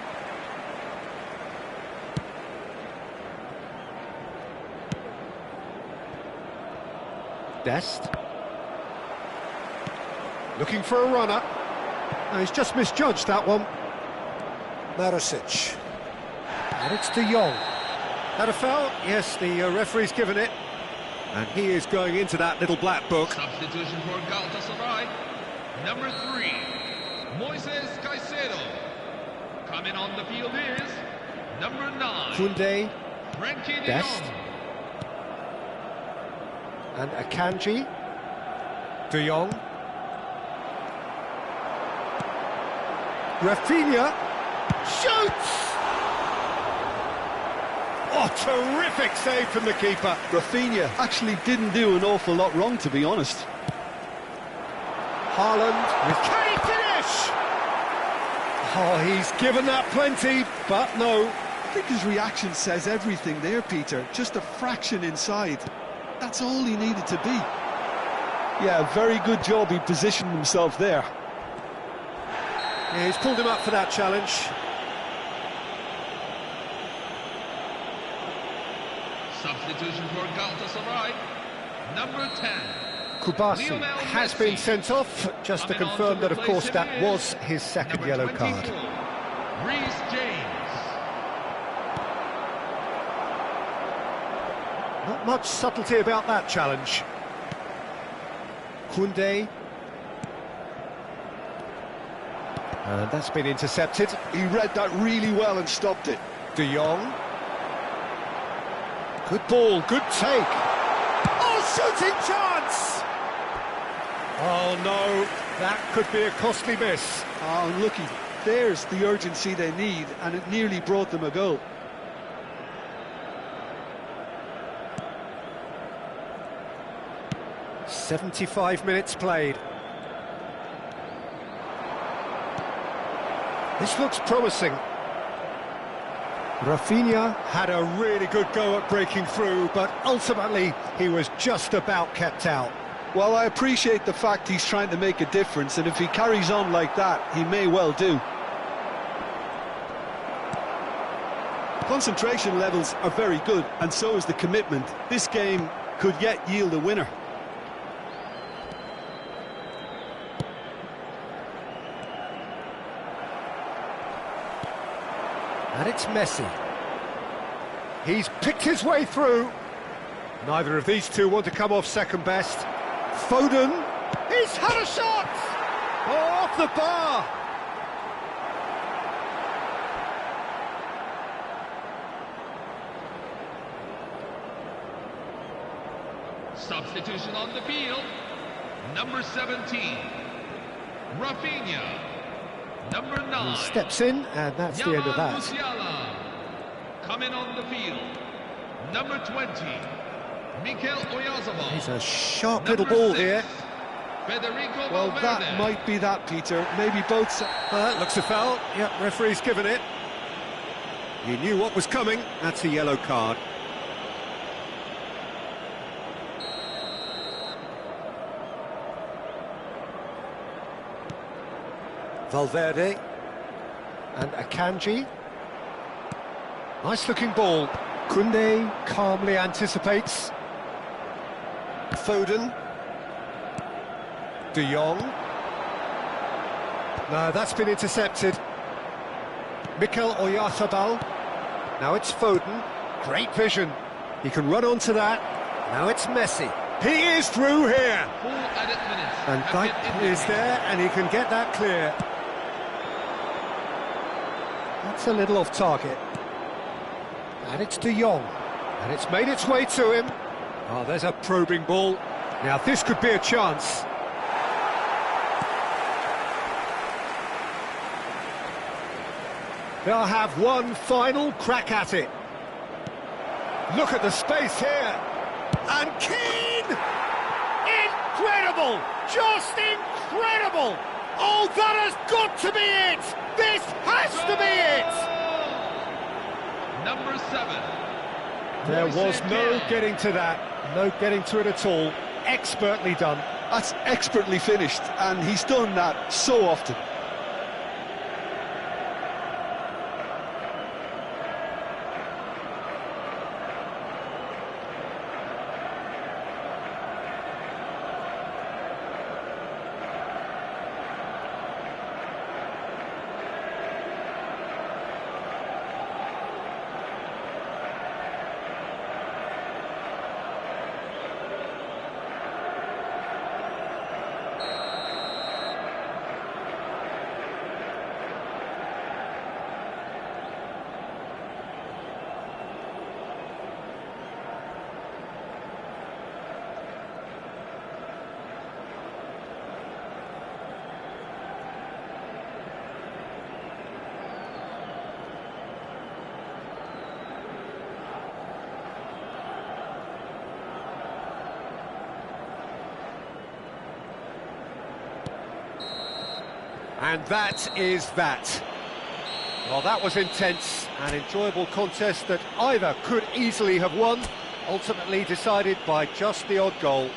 Dest. Looking for a runner. No, he's just misjudged that one. Marosic. And it's De Jong. That a foul? Yes, the referee's given it. And he is going into that little black book. Substitution for Galatasaray. Number 3, Moises Caicedo. Coming on the field is number 9, Koundé. Frankie de Dest. Jong. And Akanji. De Jong. Rafinha. Shoots! Oh, terrific save from the keeper. Rafinha actually didn't do an awful lot wrong, to be honest. Haaland with... Can he finish? Oh, he's given that plenty, but no. I think his reaction says everything there, Peter. Just a fraction inside. That's all he needed to be. Yeah, very good job he positioned himself there. Yeah, he's pulled him up for that challenge. Substitution for Galatasaray. Number 10. Kubasi Lionel has Messi. been sent off, just to Coming on confirm to that, of course, replace that him was his second number yellow 24, card. Reece James. Not much subtlety about that challenge. Koundé. And that's been intercepted. He read that really well and stopped it. De Jong. Good ball, good take. Oh, shooting chance! Oh no, that could be a costly miss. Oh, unlucky. There's the urgency they need, and it nearly brought them a goal. "75 minutes played. This looks promising. Rafinha had a really good go at breaking through, but ultimately he was just about kept out. Well, I appreciate the fact he's trying to make a difference, and if he carries on like that, he may well do. Concentration levels are very good, and so is the commitment. This game could yet yield a winner. And it's Messi. He's picked his way through. Neither of these two want to come off second best. Foden, he's had a shot! Oh, off the bar! Substitution on the field. Number 17, Rafinha. Number 9, He steps in, and that's the end of that. Musiala. Coming on the field. Number 20, Mikel Oyarzabal. He's a sharp Number little ball 6, here. Federico Well, Valverde. that might be that, Peter. Maybe both... Looks a foul. Yep, referee's given it. He knew what was coming. That's a yellow card. Valverde and Akanji. Nice looking ball. Koundé calmly anticipates. Foden. De Jong. No, that's been intercepted. Mikel Oyarzabal. Now it's Foden. Great vision. He can run onto that. Now it's Messi. He is through here. Full added minutes And have Dyke been is there, and he can get that clear. That's a little off target. And it's De Jong. And it's made its way to him. Oh, there's a probing ball. Now, this could be a chance. They'll have one final crack at it. Look at the space here. And Keane! Incredible! Just incredible! Oh, that has got to be it! This has to be it! Number 7. There Moise was no Kean. getting to that, no getting to it at all. Expertly done. That's expertly finished, and he's done that so often. And that is that. Well, that was intense, an enjoyable contest that either could easily have won, ultimately decided by just the odd goal.